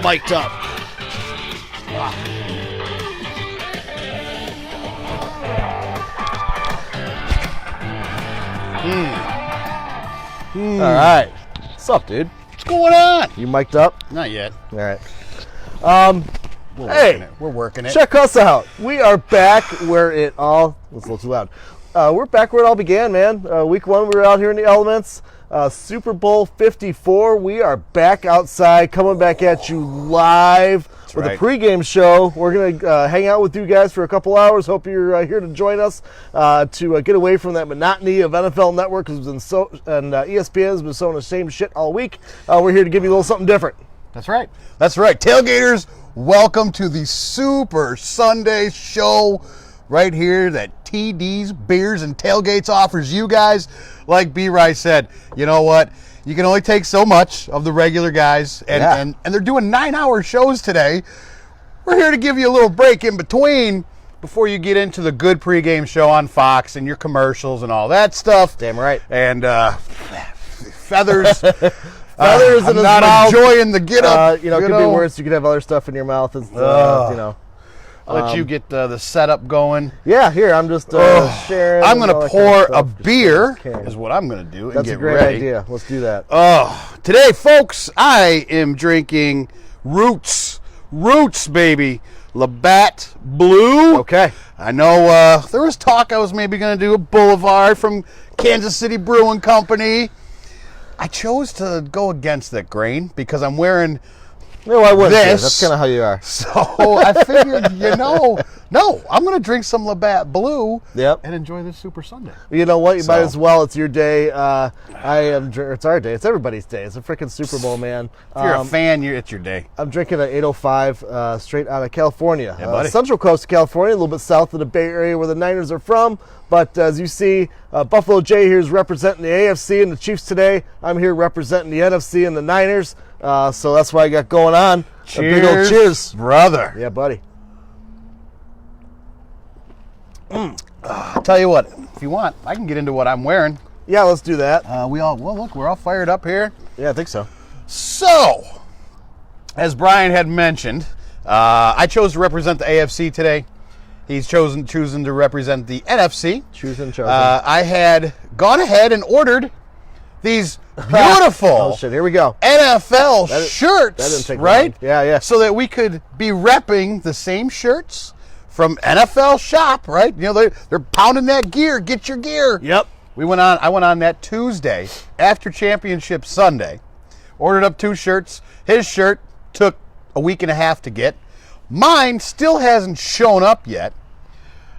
mic'd up. All right. What's up, dude? What's going on? You mic'd up? Not yet. All right. We're working it. Check us out. We are back where it all... That's a little too loud. We're back where it all began, man. Week 1, we were out here in the elements. Super Bowl 54. We are back outside, coming back at you live with a pregame show. We're going to hang out with you guys for a couple hours. Hope you're here to join us to get away from that monotony of NFL Network and ESPN has been showing the same shit all week. We're here to give you a little something different. That's right. That's right. Tailgaters, welcome to the Super Sunday show right here that TD's Beers and Tailgates offers you guys. Like B-Rice said, you know what? You can only take so much of the regular guys, and they're doing 9-hour shows today. We're here to give you a little break in between before you get into the good pregame show on Fox and your commercials and all that stuff. Damn right. And feathers. Feathers in I'm his not mouth. enjoying the get up. It could be worse. You could have other stuff in your mouth. I'll let you get the setup going. Yeah, here, I'm just sharing. I'm going to pour a beer, Okay. is what I'm going to do, and That's get a great ready. idea. Let's do that. Today, folks, I am drinking Roots. Roots, baby. Labatt Blue. Okay. I know there was talk I was maybe going to do a Boulevard from Kansas City Brewing Company. I chose to go against that grain because I'm wearing No, I wouldn't. this. That's kind of how you are. So I figured, no, I'm going to drink some Labatt Blue and enjoy this Super Sunday. You know what? You might as well. It's your day. It's our day. It's everybody's day. It's a freaking Super Bowl, man. If you're a fan, it's your day. I'm drinking an 805 straight out of California. Yeah, buddy. Central coast of California, a little bit south of the Bay Area where the Niners are from. But as you see, Buffalo J here is representing the AFC and the Chiefs today. I'm here representing the NFC and the Niners. So that's what I got going on. Cheers, a big old cheers. brother. Yeah, buddy. I'll tell you what, if you want, I can get into what I'm wearing. Yeah, let's do that. We're all fired up here. Yeah, I think so. So, as Brian had mentioned, I chose to represent the AFC today. He's choosing to represent the NFC. Chosen. I had gone ahead and ordered these beautiful Oh, shit, here we go. NFL shirts, That didn't take right? long. Yeah. So that we could be repping the same shirts from NFL Shop, right? You know, they're pounding that gear. Get your gear. Yep. I went on that Tuesday after Championship Sunday. Ordered up 2 shirts. His shirt took a week and a half to get. Mine still hasn't shown up yet.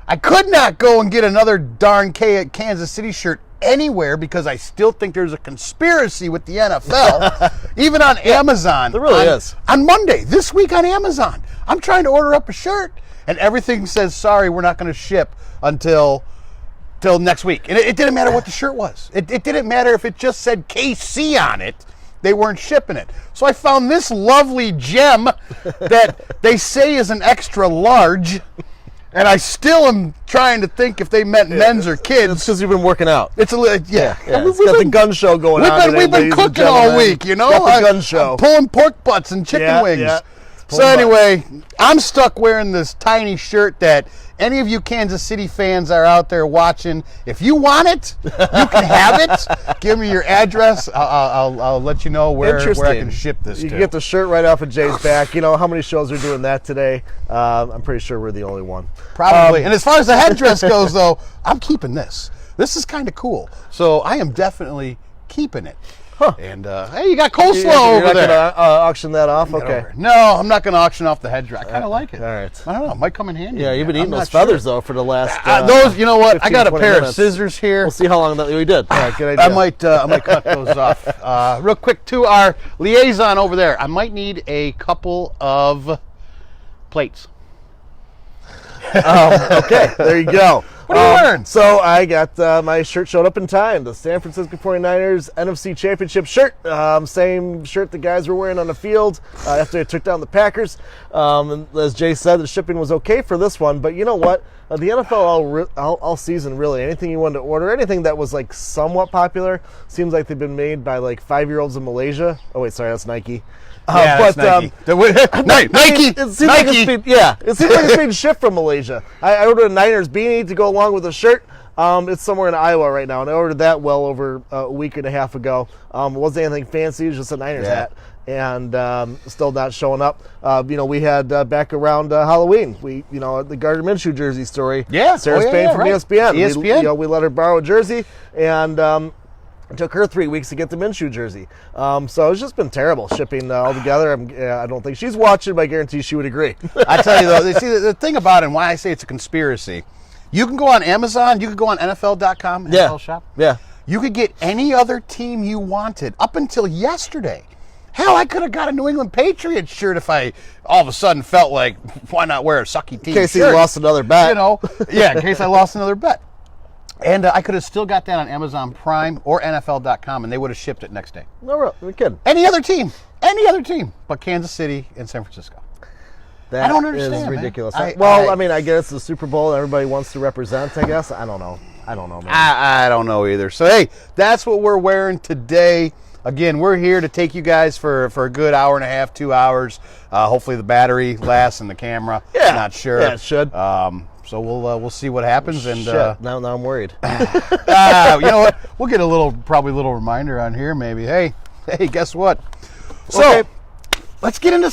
I could not go and get another darn Kansas City shirt anywhere because I still think there's a conspiracy with the NFL. Even on Amazon. There really is. On Monday, this week on Amazon, I'm trying to order up a shirt and everything says, sorry, we're not going to ship until next week. And it didn't matter what the shirt was. It didn't matter if it just said KC on it. They weren't shipping it. So I found this lovely gem that they say is an extra large. And I still am trying to think if they meant men's or kids. It's because you've been working out. It's Yeah. It's got the gun show going on. We've been cooking all week, you know. Got the gun show. I'm pulling pork butts and chicken wings. Yeah. So anyway, I'm stuck wearing this tiny shirt that any of you Kansas City fans are out there watching. If you want it, you can have it. Give me your address. I'll let you know where I can ship this You to. can get the shirt right off of Jay's back. You know, how many shows are doing that today? I'm pretty sure we're the only one. Probably. And as far as the headdress goes, though, I'm keeping this. This is kind of cool. So I am definitely keeping it. Huh. And, hey, you got coleslaw You're over not there. going to auction that off? Okay. No, I'm not going to auction off the headdress. I kind of like it. All right. I don't know. It might come in handy. Yeah, you've been eating I'm those not feathers, sure. though, for the last... Those, you know what? I 15, got a 20 pair minutes. of scissors here. We'll see how long that we did. All right, good idea. I might cut those off. Real quick, to our liaison over there, I might need a couple of plates. Okay, there you go. What are you wearing? So I got my shirt showed up in time. The San Francisco 49ers NFC Championship shirt. Same shirt the guys were wearing on the field after they took down the Packers. And as Jay said, the shipping was okay for this one. But you know what? The NFL all season, really, anything you wanted to order, anything that was like somewhat popular, seems like they've been made by like 5-year-olds in Malaysia. Oh wait, sorry, that's Nike. That's Nike. Nike. It seems like it's being shipped from Malaysia. I ordered a Niners beanie to go along with the shirt. It's somewhere in Iowa right now, and I ordered that well over a week and a half ago. It wasn't anything fancy; it was just a Niners hat, and still not showing up. We had back around Halloween. The Gardner Minshew jersey story. Yeah, Sarah Spain from right. ESPN. ESPN. We let her borrow a jersey, and it took her 3 weeks to get the Minshew jersey. So it's just been terrible shipping all together. I don't think she's watching, but I guarantee she would agree. I tell you, though, see, the thing about it and why I say it's a conspiracy, you can go on Amazon, you can go on NFL.com, NFL Shop. Yeah. You could get any other team you wanted up until yesterday. Hell, I could have got a New England Patriots shirt if I all of a sudden felt like, why not wear a sucky team In case shirt? he lost another bet. In case I lost another bet. And I could have still got that on Amazon Prime or NFL.com, and they would have shipped it next day. No, we're kidding. Any other team, but Kansas City and San Francisco. I don't understand. Is ridiculous. Man. I guess it's the Super Bowl. Everybody wants to represent, I guess. I don't know, man. I don't know either. So, hey, that's what we're wearing today. Again, we're here to take you guys for a good hour and a half, 2 hours. Hopefully the battery lasts and the camera. Yeah. Not sure. Yeah, it should. So we'll see what happens. And now I'm worried. you know what? We'll get probably a little reminder on here maybe. Hey, guess what? So let's get into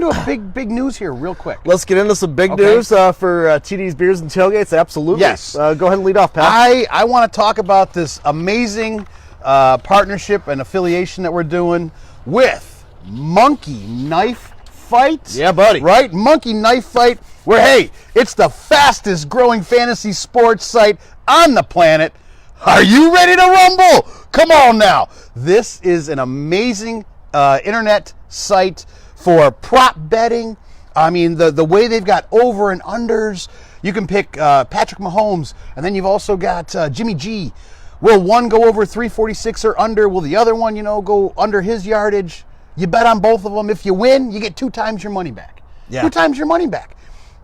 a big news here real quick. Let's get into some big news for TD's Beers and Tailgates. Absolutely. Yes. Go ahead and lead off, Pat. I want to talk about this amazing partnership and affiliation that we're doing with Monkey Knife Fight. Yeah, buddy. Right? Monkey Knife Fight, where, hey, it's the fastest growing fantasy sports site on the planet. Are you ready to rumble? Come on now. This is an amazing internet site for prop betting. I mean, the way they've got over and unders. You can pick Patrick Mahomes, and then you've also got Jimmy G. Will one go over 346 or under? Will the other one, go under his yardage? You bet on both of them. If you win, you get 2 times your money back. Yeah. 2 times your money back.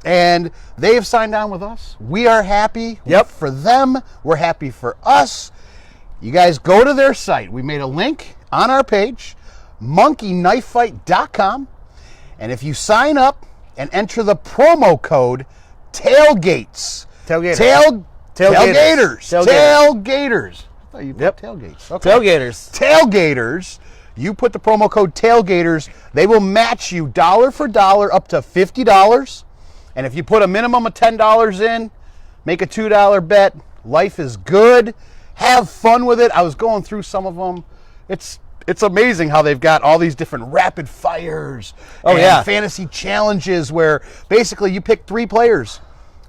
And they have signed on with us. We are happy for them. We're happy for us. You guys go to their site. We made a link on our page, monkeyknifefight.com. And if you sign up and enter the promo code Tailgates. Tailgaters. I thought you put tailgates. Okay. Tailgaters. You put the promo code Tailgaters. They will match you dollar for dollar up to $50. And if you put a minimum of $10 in, make a $2 bet. Life is good. Have fun with it. I was going through some of them. It's amazing how they've got all these different rapid fires. Fantasy challenges where basically you pick 3 players.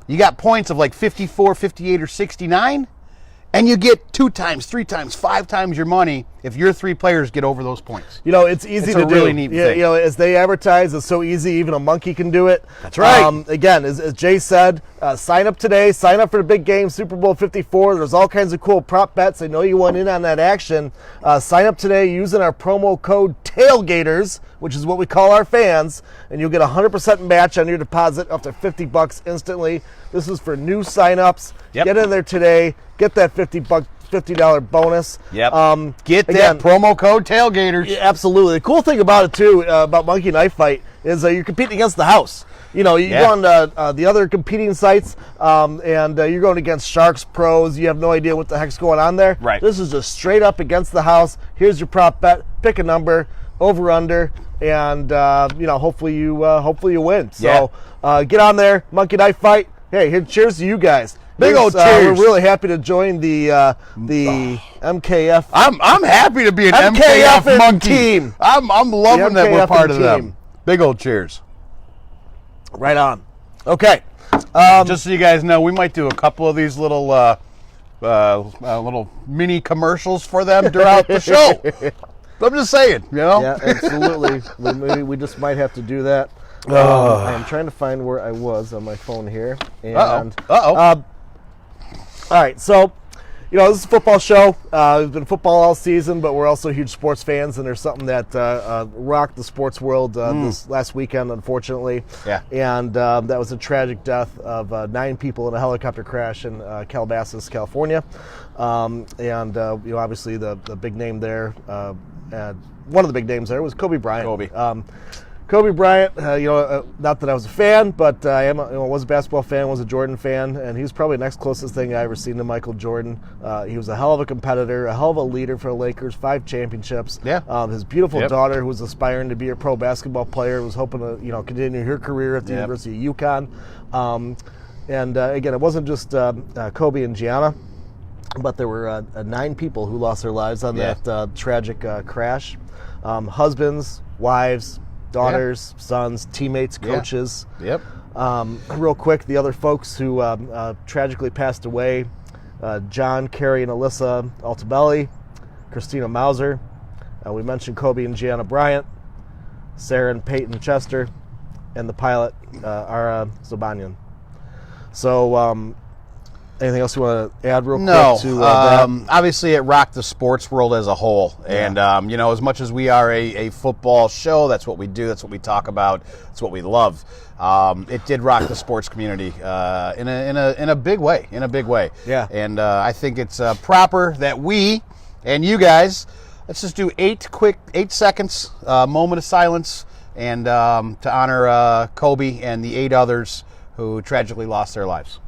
You got points of like 54, 58, or 69. And you get 2 times, 3 times, 5 times your money if your 3 players get over those points. It's easy to do. Really neat thing. As they advertise, it's so easy. Even a monkey can do it. That's right. Again, as Jay said, sign up today. Sign up for the big game, Super Bowl 54. There's all kinds of cool prop bets. I know you want in on that action. Sign up today using our promo code Tailgaters, which is what we call our fans, and you'll get a 100% match on your deposit up to $50 instantly. This is for new signups. Yep. Get in there today. Get that $50 bonus. Yep. Get that promo code Tailgaters. Yeah, absolutely. The cool thing about it too, about Monkey Knife Fight, is you're competing against the house. You go on the other competing sites, and you're going against Sharks Pros. You have no idea what the heck's going on there. Right. This is just straight up against the house. Here's your prop bet. Pick a number, over under, and hopefully you win. So get on there, Monkey Knife Fight. Hey, cheers to you guys. Big old cheers. We're really happy to join the MKF. I'm happy to be an MKF monkey team. I'm loving that we're part of team. them. Big old cheers. Right on. Okay. Just so you guys know, we might do a couple of these little mini commercials for them throughout the show. I'm just saying, Yeah, absolutely. we just might have to do that. I'm trying to find where I was on my phone here. And, All right, so, this is a football show. It's been football all season, but we're also huge sports fans, and there's something that rocked the sports world this last weekend, unfortunately. Yeah. And that was a tragic death of 9 people in a helicopter crash in Calabasas, California. Obviously the big name there, one of the big names there was Kobe Bryant. Kobe Bryant, not that I was a fan, but I was a basketball fan, was a Jordan fan, and he was probably the next closest thing I ever seen to Michael Jordan. He was a hell of a competitor, a hell of a leader for the Lakers, 5 championships. Yeah. His beautiful daughter, who was aspiring to be a pro basketball player, was hoping to continue her career at the University of UConn. Again, it wasn't just Kobe and Gianna, but there were 9 people who lost their lives on that tragic crash. Husbands, wives, daughters, sons, teammates, coaches. Yep. Real quick, the other folks who tragically passed away, John, Carrie, and Alyssa Altabelli, Christina Mauser. We mentioned Kobe and Gianna Bryant, Sarah and Peyton Chester, and the pilot, Ara Zobanyan. So, anything else you want to add real quick to that? Obviously, it rocked the sports world as a whole. And, as much as we are a football show, that's what we do, that's what we talk about, that's what we love. It did rock the sports community in a big way, Yeah. And I think it's proper that we and you guys, let's just do 8 seconds, moment of silence, and to honor Kobe and the 8 others who tragically lost their lives.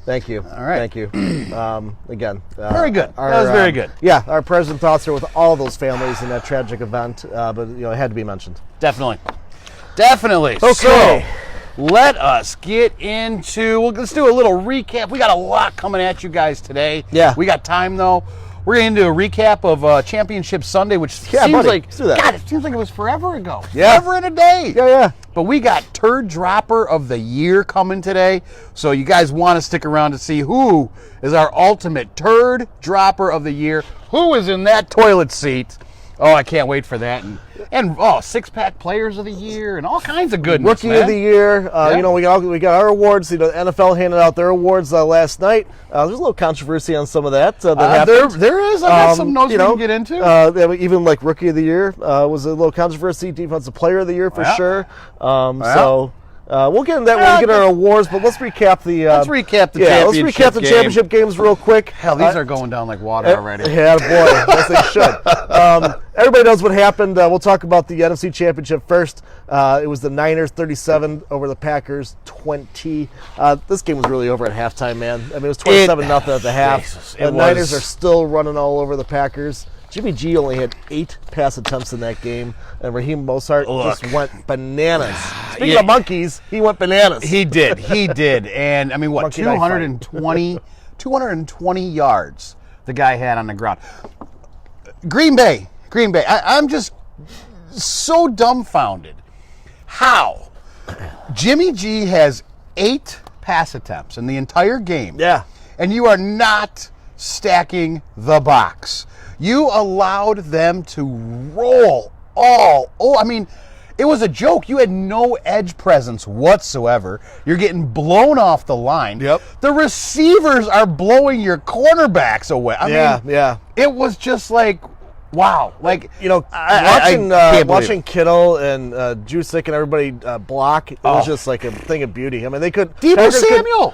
Thank you. All right. Thank you. Again. Very good. That was very good. Yeah, our prayers and thoughts are with all those families in that tragic event, but it had to be mentioned. Definitely. Okay. So, let us get into, let's do a little recap. We got a lot coming at you guys today. Yeah. We got time, though. We're going to do a recap of Championship Sunday, which seems buddy, like, let's do that. God, it seems like it was forever ago. Yeah. Forever and a day. Yeah. But we got Turd Dropper of the Year coming today. So you guys want to stick around to see who is our ultimate Turd Dropper of the Year. Who is in that toilet seat? Oh, I can't wait for that. And 6-pack Players of the Year and all kinds of goodness, Rookie of the Year. We got our awards. The NFL handed out their awards last night. There's a little controversy on some of that. Happened. There is. I got some notes we can get into. Even like Rookie of the Year was a little controversy. Defensive Player of the Year for sure. We'll get into that when we get our awards, but let's recap the championship games real quick. Hell, these are going down like water already. Yeah, boy, yes they should. Everybody knows what happened. We'll talk about the NFC Championship first. It was the Niners 37 over the Packers 20. This game was really over at halftime, man. I mean, it was 27-0 at the half. Jesus, the Niners are still running all over the Packers. Jimmy G only had 8 pass attempts in that game, and Raheem Mostert just went bananas. Speaking of monkeys, he went bananas. He did. And, 220 yards the guy had on the ground. Green Bay. I'm just so dumbfounded how Jimmy G has 8 pass attempts in the entire game. Yeah. And you are not stacking the box. You allowed them to roll it was a joke. You had no edge presence whatsoever. You're getting blown off the line. Yep. The receivers are blowing your cornerbacks away. It was just like, wow. Like, watching Kittle and Jusic and everybody block, it was just like a thing of beauty. I mean, they could. Samuel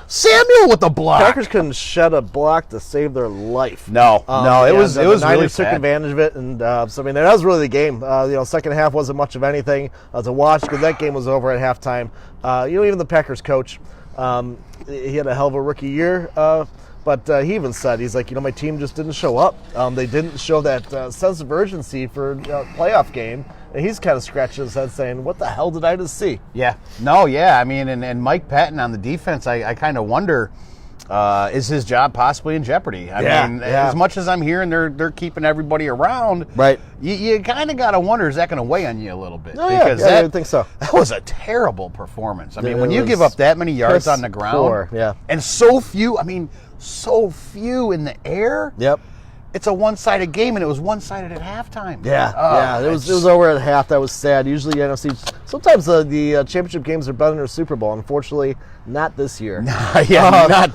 with the block. Packers couldn't shed a block to save their life. No, it was the really Niners sad. took advantage of it, and that was really the game. Second half wasn't much of anything to watch because that game was over at halftime. Even the Packers coach, he had a hell of a rookie year. But he even said, he's like, my team just didn't show up. They didn't show that sense of urgency for a playoff game. And he's kind of scratching his head saying, what the hell did I just see? Yeah. No, yeah. I mean, and Mike Patton on the defense, I kind of wonder, is his job possibly in jeopardy? I mean, as much as I'm hearing they're keeping everybody around, right? You kind of got to wonder, is that going to weigh on you a little bit? Oh, because I would think so. That was a terrible performance. I mean, when you give up that many yards on the ground, and so few in the air. Yep. it's a one-sided game, and it was one-sided at halftime. Yeah, it was over at half. That was sad. Usually, NFC. Sometimes the championship games are better than a Super Bowl. Unfortunately, not this year. Not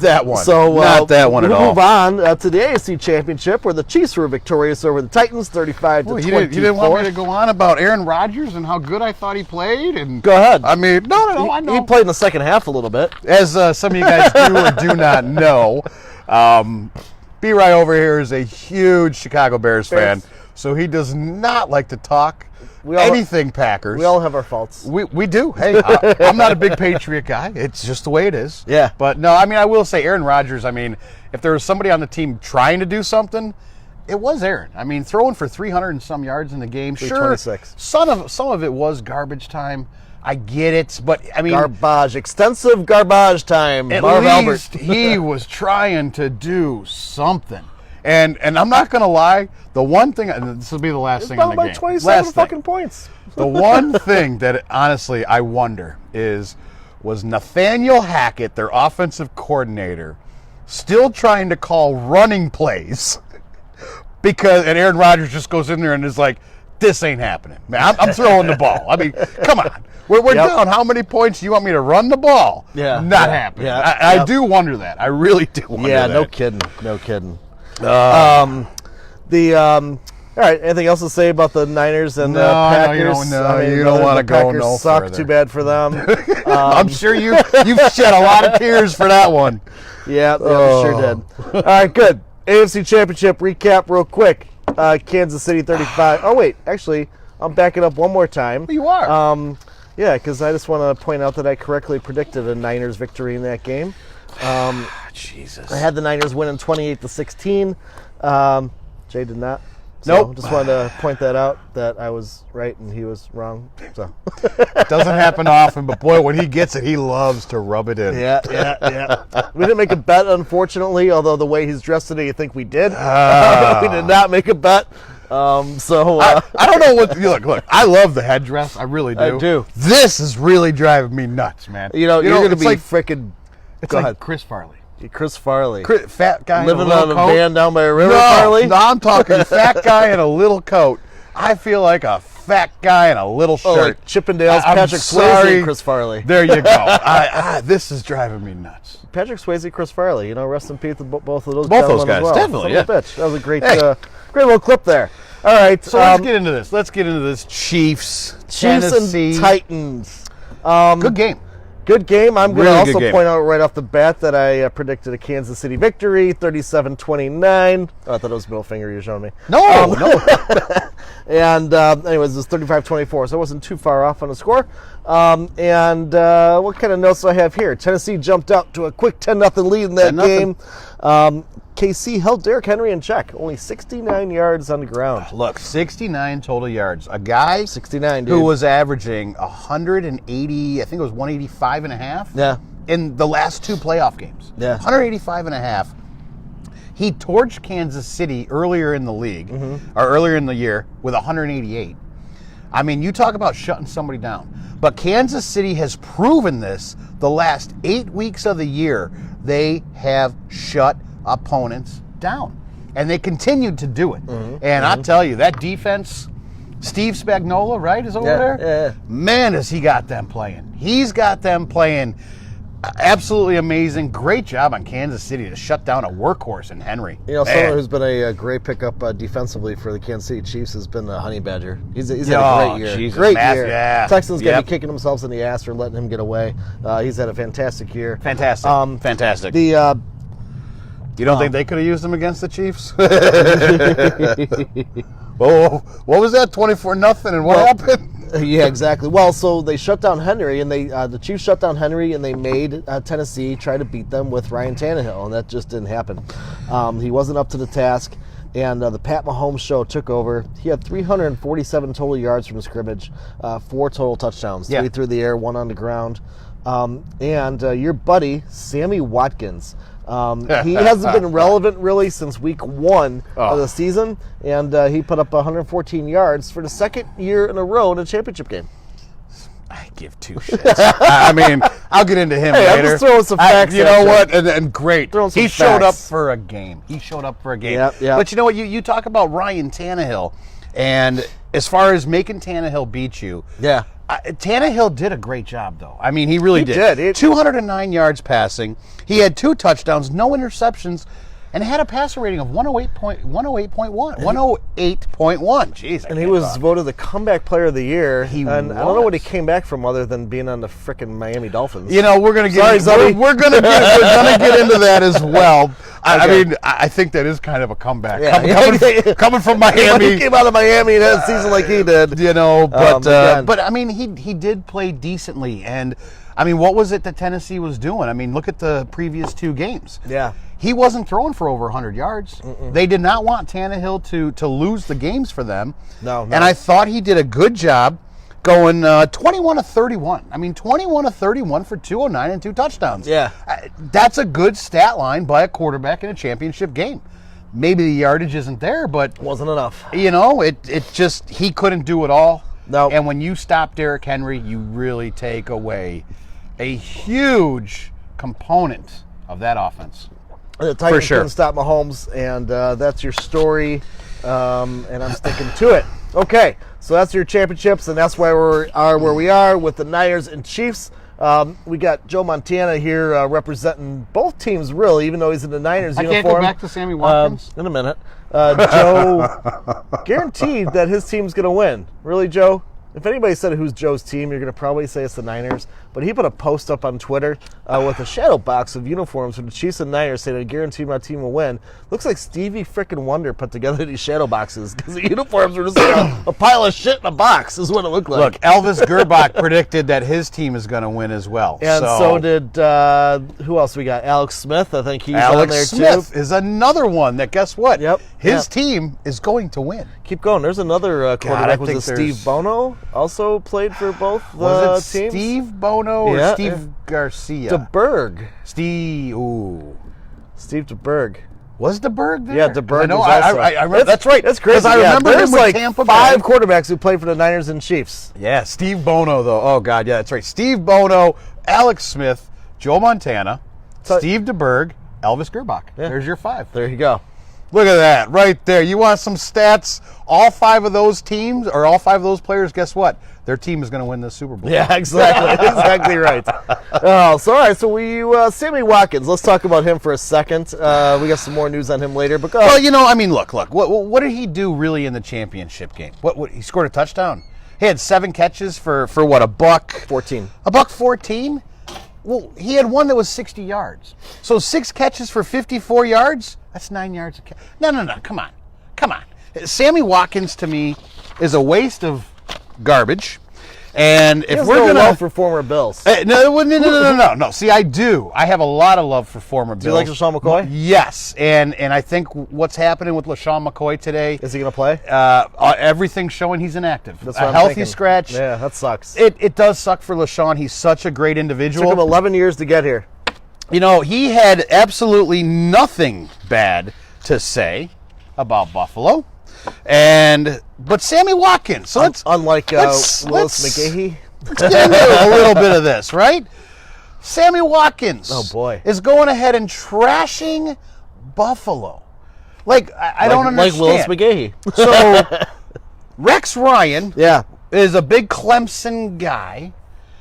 that one. So not that one at all. We'll move on to the AFC Championship, where the Chiefs were victorious over the Titans, 35-24. You didn't want me to go on about Aaron Rodgers and how good I thought he played? And go ahead. I mean, no, I know. He played in the second half a little bit. As some of you guys do or do not know, B. Right over here is a huge Chicago Bears fan, so he does not like to talk anything Packers. We all have our faults. We do. Hey, I'm not a big Patriot guy. It's just the way it is. Yeah. But no, I mean, I will say Aaron Rodgers, I mean, if there was somebody on the team trying to do something, it was Aaron. I mean, throwing for 300 and some yards in the game. Sure, some of it was garbage time. I get it, but I mean, extensive garbage time. At Marv least he was trying to do something. And I'm not going to lie, the one thing, and this will be the last thing in the game. 27 fucking points. The one thing that honestly I wonder was Nathaniel Hackett, their offensive coordinator, still trying to call running plays and Aaron Rodgers just goes in there and is like, this ain't happening. Man, I'm throwing the ball. I mean, come on. We're down. How many points do you want me to run the ball? Not happening. Yeah, I do wonder that. I really do wonder that. No kidding. All right, anything else to say about the Niners and Packers? No, you don't want to go no suck. further. Too bad for them. I'm sure you've shed a lot of tears for that one. Yeah, we sure did. All right, good. AFC Championship recap real quick. Kansas City 35. Oh, wait. Actually, I'm backing up one more time. You are. Yeah, because I just want to point out that I correctly predicted a Niners victory in that game. Jesus. I had the Niners winning 28-16. Jay did not. Nope. Just wanted to point that out, that I was right and he was wrong. So it doesn't happen often, but boy, when he gets it, he loves to rub it in. Yeah. We didn't make a bet, unfortunately, although the way he's dressed today, you think we did. We did not make a bet. I don't know what. Look. I love the headdress. I really do. I do. This is really driving me nuts, man. You're going to be like freaking. It's like Chris Farley. Chris Farley. Fat guy living in a little on coat. a van down by a river, no, Farley? No, I'm talking fat guy in a little coat. I feel like a fat guy in a little shirt. Like Chippendales, Patrick Swayze, and Chris Farley. There you go. This is driving me nuts. Patrick Swayze, Chris Farley. Rest in peace to both of those guys. As well. Definitely, yeah. Bitch. That was a great little clip there. All right. So let's get into this. Chiefs Tennessee. And Titans. Good game. Good game. I'm going to also point out right off the bat that I predicted a Kansas City victory, 37-29. Oh, I thought it was middle finger you're showing me. No. And anyways, it was 35-24, so I wasn't too far off on the score. What kind of notes do I have here? Tennessee jumped out to a quick 10-0 lead in that game. KC held Derrick Henry in check, only 69 yards on the ground. Look, 69 total yards. A guy 69, dude, who was averaging 180, I think it was 185 and a half. Yeah. In the last two playoff games. Yeah. 185 and a half. He torched Kansas City earlier in the league, or earlier in the year, with 188. I mean, you talk about shutting somebody down. But Kansas City has proven this the last 8 weeks of the year. They have shut opponents down. And they continued to do it. And I tell you, that defense, Steve Spagnuolo, right, is over there? Yeah. Man, has he got them playing. He's got them playing absolutely amazing. Great job on Kansas City to shut down a workhorse in Henry. Someone who's been a great pickup defensively for the Kansas City Chiefs has been Honey Badger. He's had a great year. Jesus, great year. Yeah. Texans going to be kicking themselves in the ass for letting him get away. He's had a fantastic year. Fantastic. Fantastic. You don't think they could have used him against the Chiefs? What was that? 24-0, and what happened? Yeah, exactly. Well, so they shut down Henry, and the Chiefs shut down Henry, and they made Tennessee try to beat them with Ryan Tannehill, and that just didn't happen. He wasn't up to the task, and the Pat Mahomes show took over. He had 347 total yards from scrimmage, 4 total touchdowns, 3 through the air, 1 on the ground. And your buddy, Sammy Watkins, he hasn't been relevant really since week 1 of the season, and he put up 114 yards for the second year in a row in a championship game. give two shits. I mean, I'll get into him Hey, I'm later. just throwing some facts You at know you. what? And great. Throwing some He showed up facts. for a game. Yep. But you know what? You talk about Ryan Tannehill, and as far as making Tannehill beat you, Yeah. Tannehill did a great job, though. I mean, he really He did. did. 209 yards passing. He had 2 touchdowns, no interceptions, and had a passer rating of 108.1. 108.1. Jeez. And he was voted the comeback player of the year. And I don't know what he was. came back from other than being on the frickin' Miami Dolphins. You know, we're gonna Sorry, get Zubby. we're gonna get into that as well. I Okay. mean, I think that is kind of a comeback. Yeah. Coming from When Miami. he came out of Miami and had a season like he did. You know, again. but I mean, he did play decently, and I mean, what was it that Tennessee was doing? I mean, look at the previous 2 games. Yeah. He wasn't throwing for over 100 yards. They did not want Tannehill to lose the games for them. No. And I thought he did a good job going 21 of 31. I mean, 21 of 31 for 209 and 2 touchdowns. Yeah. That's a good stat line by a quarterback in a championship game. Maybe the yardage isn't there, but Wasn't enough. you know, it just he couldn't do it all. No. And when you stop Derrick Henry, you really take away a huge component of that offense. The Titans sure. couldn't stop Mahomes, and that's your story, and I'm sticking to it. Okay, so that's your championships, and that's why we are where we are with the Niners and Chiefs. We got Joe Montana here representing both teams, really, even though he's in the Niners I uniform. can't go back to Sammy Watkins. In a minute. Joe guaranteed that his team's going to win. Really, Joe? If anybody said who's Joe's team, you're going to probably say it's the Niners. But he put a post up on Twitter with a shadow box of uniforms for the Chiefs and Niners saying, I guarantee my team will win. Looks like Stevie frickin' Wonder put together these shadow boxes because the uniforms were just like a pile of shit in a box is what it looked like. Look, Elvis Gerbach predicted that his team is going to win as well. And so did, who else we got? Alex Smith. I think he's on there Alex Smith too. is another one that, guess what? Yep. His team is going to win. Keep going. There's another I quarterback. Was think it Steve there's- Bono? Also played for both the Was it teams? Steve Bono or Yeah, Steve Garcia? DeBerg. Steve DeBerg. Was DeBerg there? Yeah, DeBerg I know. was also. I remember. That's right. That's crazy. Because I remember There's him with like Tampa 5 Bay. quarterbacks who played for the Niners and Chiefs. Yeah, Steve Bono, though. Oh, God, yeah, that's right. Steve Bono, Alex Smith, Joe Montana, So- Steve DeBerg, Elvis Gerbach. Yeah. There's your 5. There you go. Look at that right there. You want some stats? All 5 of those teams, or all 5 of those players, guess what? Their team is going to win the Super Bowl. Yeah, exactly. Exactly right. Oh, so all right. So Sammy Watkins. Let's talk about him for a second. We got some more news on him later. But go. Well, you know, I mean, look. What did he do really in the championship game? What he scored a touchdown. He had 7 catches for what, a buck? 14. A buck 14? Well, he had one that was 60 yards. So 6 catches for 54 yards? That's 9 yards a catch. No. Come on. Sammy Watkins, to me, is a waste of garbage. And if There's we're no going love to... for former Bills. No. See, I do. I have a lot of love for former Bills. Do you like LaShawn McCoy? Yes. And I think what's happening with LaShawn McCoy today... Is he going to play? Everything's showing he's inactive. That's a what I'm healthy thinking. scratch. Yeah, that sucks. It does suck for LaShawn. He's such a great individual. Took him 11 years to get here. You know, he had absolutely nothing bad to say about Buffalo. But Sammy Watkins. So Unlike let's Willis McGahee. get into a little bit of this, right? Sammy Watkins. Oh, boy. Is going ahead and trashing Buffalo. Like I don't understand. Like Willis McGahee. So Rex Ryan Yeah. is a big Clemson guy.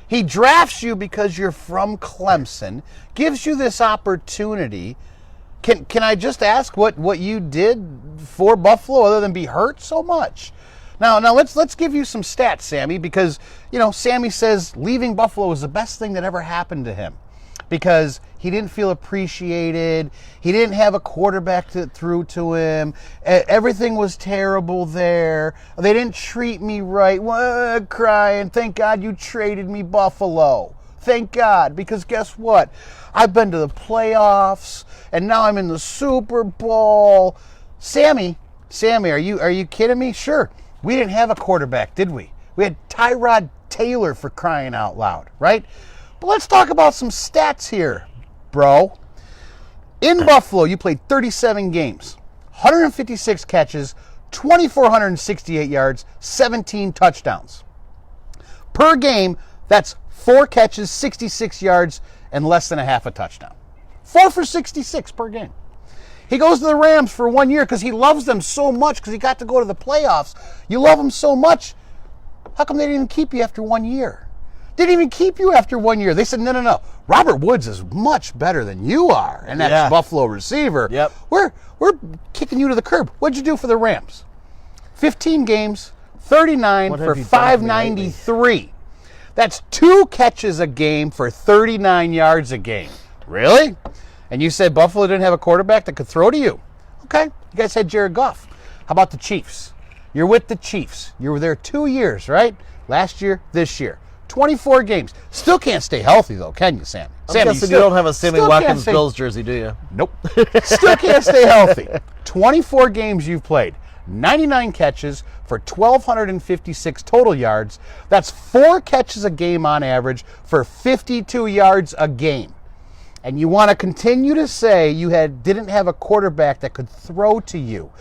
He drafts you because you're from Clemson, gives you this opportunity. Can I just ask what you did for Buffalo other than be hurt so much? Now let's give you some stats, Sammy, because you know Sammy says leaving Buffalo was the best thing that ever happened to him because he didn't feel appreciated. He didn't have a quarterback that threw to him. Everything was terrible there. They didn't treat me right. Crying. Thank God you traded me, Buffalo. Thank God, because guess what? I've been to the playoffs, and now I'm in the Super Bowl. Sammy, are you kidding me? Sure. We didn't have a quarterback, did we? We had Tyrod Taylor, for crying out loud, right? But let's talk about some stats here, bro. In Buffalo, you played 37 games, 156 catches, 2,468 yards, 17 touchdowns. Per game, That's 4 catches, 66 yards, and less than a half a touchdown. 4 for 66 per game. He goes to the Rams for 1 year because he loves them so much because he got to go to the playoffs. You love him so much. How come they didn't even keep you after 1 year? Didn't even keep you after 1 year. They said, no. Robert Woods is much better than you are, and that's Buffalo receiver. Yep. We're kicking you to the curb. What'd you do for the Rams? 15 games, 39 for 593. That's 2 catches a game for 39 yards a game. Really? And you said Buffalo didn't have a quarterback that could throw to you. Okay. You guys had Jared Goff. How about the Chiefs? You're with the Chiefs. You were there 2 years, right? Last year, this year. 24 games. Still can't stay healthy, though, can you, Sammy? I'm guessing you don't have a Sammy Watkins Bills jersey, do you? Nope. Still can't stay healthy. 24 games you've played. 99 catches for 1,256 total yards. That's 4 catches a game on average for 52 yards a game. And you want to continue to say you didn't have a quarterback that could throw to you.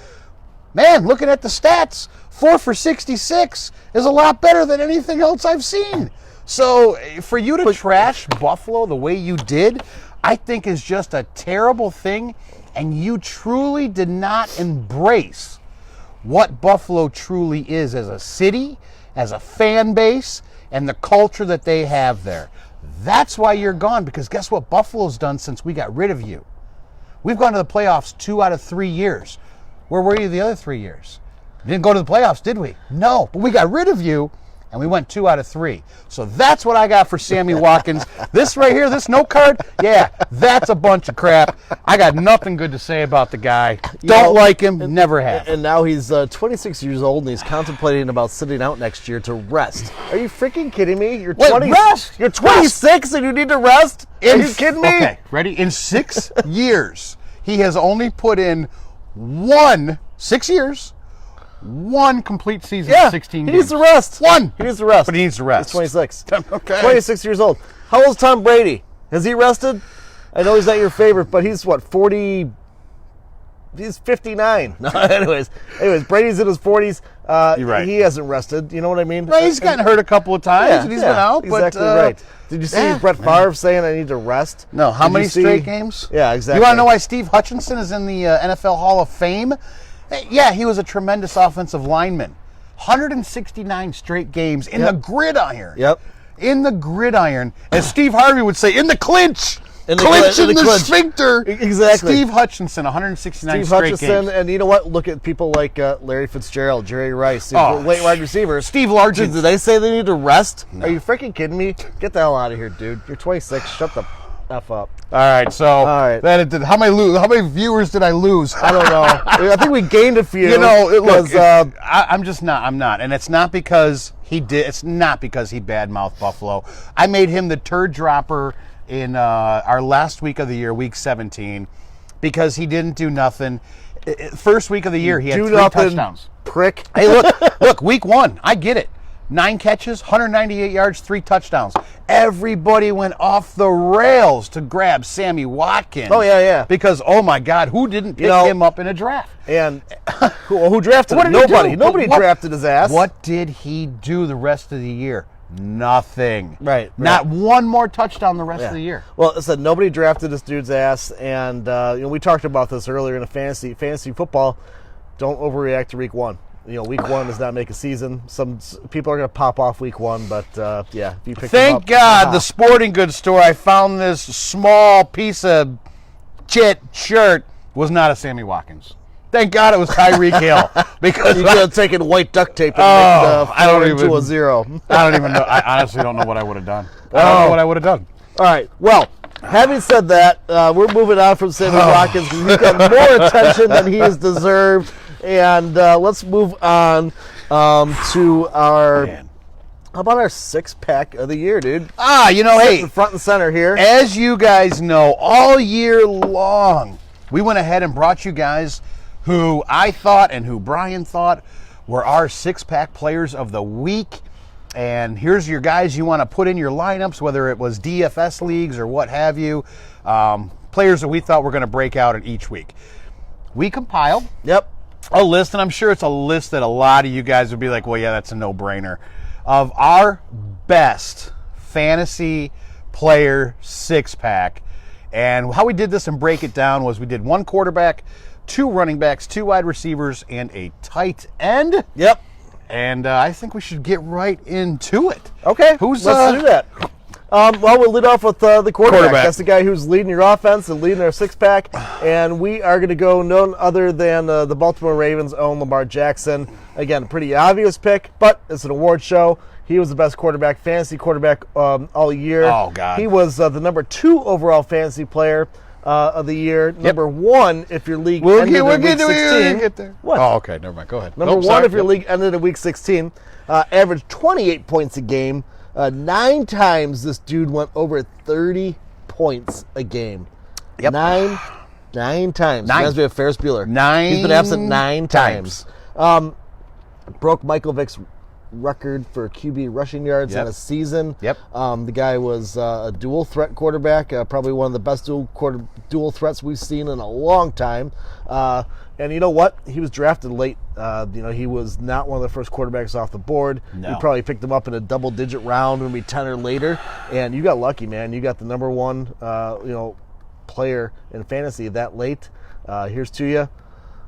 Man, looking at the stats, 4 for 66 is a lot better than anything else I've seen. So for you to trash Buffalo the way you did, I think is just a terrible thing. And you truly did not embrace what Buffalo truly is as a city, as a fan base, and the culture that they have there. That's why you're gone, because guess what Buffalo's done since we got rid of you? We've gone to the playoffs 2 out of 3 years. Where were you the other 3 years? Didn't go to the playoffs, did we? No, but we got rid of you, and we went 2 out of 3. So that's what I got for Sammy Watkins. This right here, this note card, yeah, that's a bunch of crap. I got nothing good to say about the guy. Don't like him, never have. And now he's 26 years old, and he's contemplating about sitting out next year to rest. Are you freaking kidding me? You're 20. Rest? You're 26 and you need to rest? Are you kidding me? Okay, ready? In 6 years, he has only put in 6 years, 1 complete season, 16 games. He needs to rest. 1. He needs to rest. But he needs to rest. He's 26. Okay. 26 years old. How old is Tom Brady? Has he rested? I know he's not your favorite, but he's what, 40? He's 59. No, anyways, Brady's in his 40s. You're right. He hasn't rested. You know what I mean? Well, he's gotten hurt a couple of times, and he's been out. Exactly but, right. Did you see Brett Favre saying I need to rest? No. How many straight games? Yeah, exactly. You want to know why Steve Hutchinson is in the NFL Hall of Fame? Yeah, he was a tremendous offensive lineman. 169 straight games in the gridiron. Yep. In the gridiron. As Steve Harvey would say, in the clinch. In the clinch. Sphincter. Exactly. Steve Hutchinson, 169 Steve straight Hutchinson, games. and you know what? Look at people like Larry Fitzgerald, Jerry Rice, late wide receivers. Steve Largent. Did they say they need to rest? No. Are you freaking kidding me? Get the hell out of here, dude. You're 26. Shut the F up. All right, so how many viewers did I lose? I don't know. I think we gained a few. You know, I'm not, and it's not because he did. It's not because he badmouthed Buffalo. I made him the turd dropper in our last week of the year, week 17, because he didn't do nothing. First week of the year, he had 3 touchdowns. Prick. Hey, look, week 1, I get it. 9 catches, 198 yards, 3 touchdowns. Everybody went off the rails to grab Sammy Watkins. Oh, yeah. Because, oh, my God, who didn't pick him up in a draft? And who drafted him? Nobody. Nobody drafted his ass. What did he do the rest of the year? Nothing. Right. Not one more touchdown the rest of the year. Well, I said nobody drafted this dude's ass, and we talked about this earlier in a fantasy football. Don't overreact to week 1. Week 1 does not make a season. Some people are going to pop off week 1, but if you pick them up. Thank God, the sporting goods store, I found this small piece of shirt was not a Sammy Watkins. Thank God it was Tyreek Hill, because you could have taken white duct tape and I don't even to a 0. I don't even know. I honestly don't know what I would have done. I don't know what I would have done. All right. Well, having said that, we're moving on from Sammy Watkins because he's got more attention than he has deserved. And let's move on to our. Man. How about our 6-pack of the year, dude? Hey, front and center here. As you guys know, all year long, we went ahead and brought you guys who I thought and who Brian thought were our 6-pack players of the week. And here's your guys you want to put in your lineups, whether it was DFS leagues or what have you. Players that we thought were going to break out in each week. We compiled. Yep. A list, and I'm sure it's a list that a lot of you guys would be like, well, yeah, that's a no-brainer, of our best fantasy player six-pack. And how we did this and break it down was we did one quarterback, two running backs, two wide receivers, and a tight end. Yep. And I think we should get right into it. Okay, Let's do that. Well, we'll lead off with the quarterback. That's the guy who's leading your offense and leading our six-pack. And we are going to go none other than the Baltimore Ravens' own Lamar Jackson. Again, a pretty obvious pick, but it's an award show. He was the best quarterback, fantasy quarterback all year. Oh, God. He was the number 2 overall fantasy player of the year. Number 1 if your league ended in week 16. Get there. What? Oh, okay. Never mind. Go ahead. Number 1 if your league ended in week 16. Averaged 28 points a game. 9 times this dude went over 30 points a game. Yep. 9 times. Reminds me of Ferris Bueller. 9 He's been absent 9 times. Broke Michael Vick's record for QB rushing yards in a season. Yep. The guy was a dual threat quarterback, probably one of the best dual threats we've seen in a long time. And you know what? He was drafted late. He was not one of the first quarterbacks off the board. No. We probably picked him up in a double-digit round, maybe 10 or later. And you got lucky, man. You got the number 1, player in fantasy that late. Here's to you.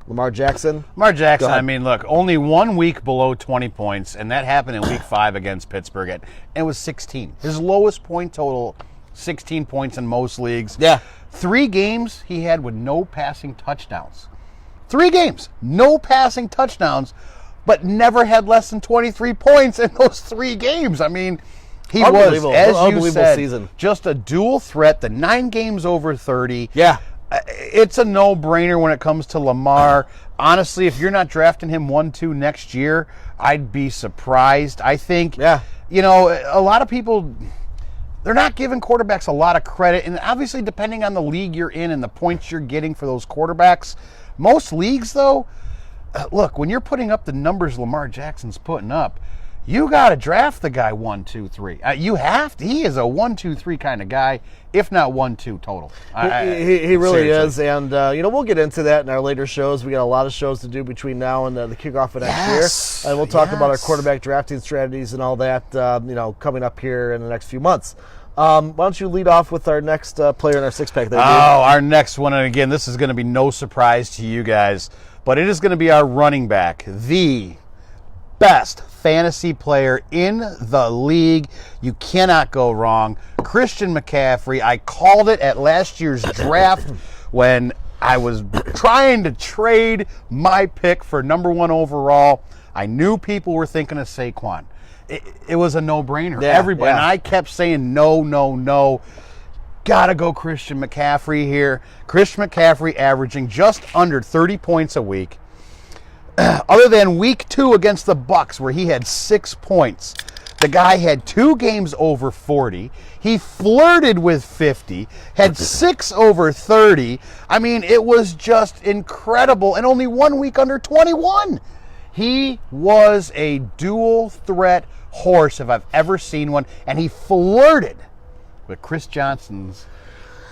Lamar Jackson. I mean, look, only 1 week below 20 points, and that happened in week 5 against Pittsburgh, and it was 16. His lowest point total, 16 points in most leagues. Yeah. 3 games he had with no passing touchdowns. 3 games, no passing touchdowns, but never had less than 23 points in those 3 games. I mean, he was, as you said, season. Just a dual threat, the 9 games over 30. Yeah. It's a no-brainer when it comes to Lamar. Honestly, if you're not drafting him 1-2 next year, I'd be surprised. I think, a lot of people, they're not giving quarterbacks a lot of credit. And obviously, depending on the league you're in and the points you're getting for those quarterbacks, most leagues, though, look, when you're putting up the numbers Lamar Jackson's putting up, you got to draft the guy 1, 2, 3. You have to. He is a 1, 2, 3 kind of guy, if not 1, 2 total. He really seriously. is, and we'll get into that in our later shows. We got a lot of shows to do between now and the kickoff of next year, and we'll talk about our quarterback drafting strategies and all that. Coming up here in the next few months. Why don't you lead off with our next player in our six-pack? Our next one, and again, this is going to be no surprise to you guys, but it is going to be our running back, the best fantasy player in the league. You cannot go wrong. Christian McCaffrey. I called it at last year's draft when I was trying to trade my pick for number 1 overall. I knew people were thinking of Saquon. It was a no-brainer. Everybody. And I kept saying no. Gotta go Christian McCaffrey here. Christian McCaffrey averaging just under 30 points a week. Other than week 2 against the Bucs, where he had 6 points, the guy had 2 games over 40. He flirted with 50, had 6 over 30. I mean, it was just incredible, and only 1 week under 21. He was a dual threat horse if I've ever seen one, and he flirted with Chris Johnson's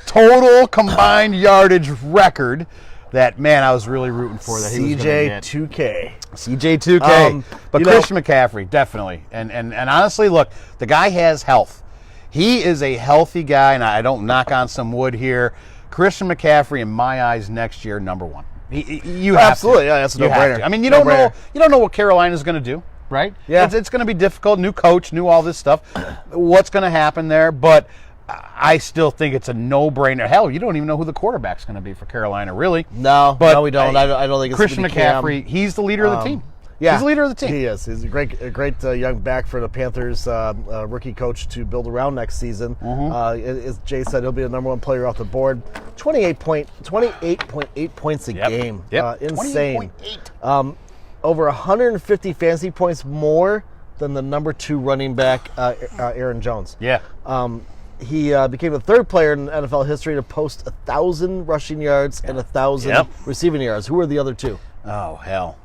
total combined yardage record. That, man, I was really rooting for that. CJ2K. CJ2K. But Christian McCaffrey, definitely. And honestly, look, the guy has health. He is a healthy guy, and I don't knock on some wood here. Christian McCaffrey, in my eyes, next year, number 1. You have absolutely, to. Yeah, that's a no-brainer. I mean, you don't know what Carolina's going to do, right? Yeah, it's going to be difficult. New coach, new all this stuff. What's going to happen there? But I still think it's a no-brainer. Hell, you don't even know who the quarterback's going to be for Carolina, really. No, we don't. I don't think it's Christian McCaffrey. He's the leader of the team. Yeah, he's the leader of the team. He is. He's a great young back for the Panthers, rookie coach to build around next season. As Jay said, he'll be the number 1 player off the board. 28.8 points a game. Insane. 28.8. Over 150 fantasy points more than the number 2 running back, Aaron Jones. Yeah. He became the 3rd player in NFL history to post 1,000 rushing yards and 1,000 receiving yards. Who are the other 2? Oh, hell.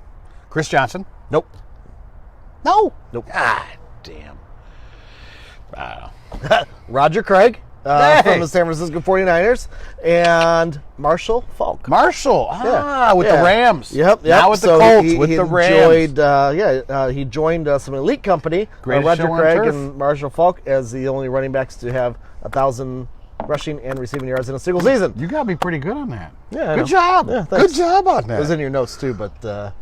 Chris Johnson? Nope. No? Nope. God damn. I don't know. Roger Craig? from the San Francisco 49ers, and Marshall Falk. Marshall, with the Rams. Yep. Now with the Colts, with the Rams. He joined some elite company, Greatest Roger show on Craig turf. and Marshall Falk, as the only running backs to have 1,000 rushing and receiving yards in a single season. You got to be pretty good on that. Yeah, good job. Yeah, good job on It that. was in your notes too, but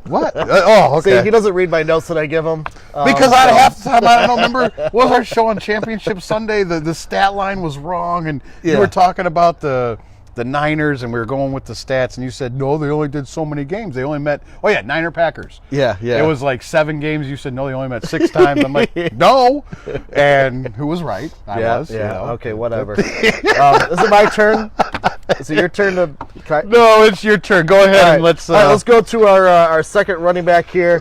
What? Oh, okay. See, he doesn't read my notes that I give him. Because half the time, I don't remember, was our show on Championship Sunday, the stat line was wrong, and you were talking about the Niners, and we were going with the stats, and you said, no, they only did so many games. They only met, Niner Packers. Yeah. It was like 7 games. You said, no, they only met 6 times. I'm like, no. And who was right? I was. Yeah, you know. okay, whatever. Is it my turn? Is it your turn to... No, it's your turn. Go ahead and let's... All right, let's go to our second running back here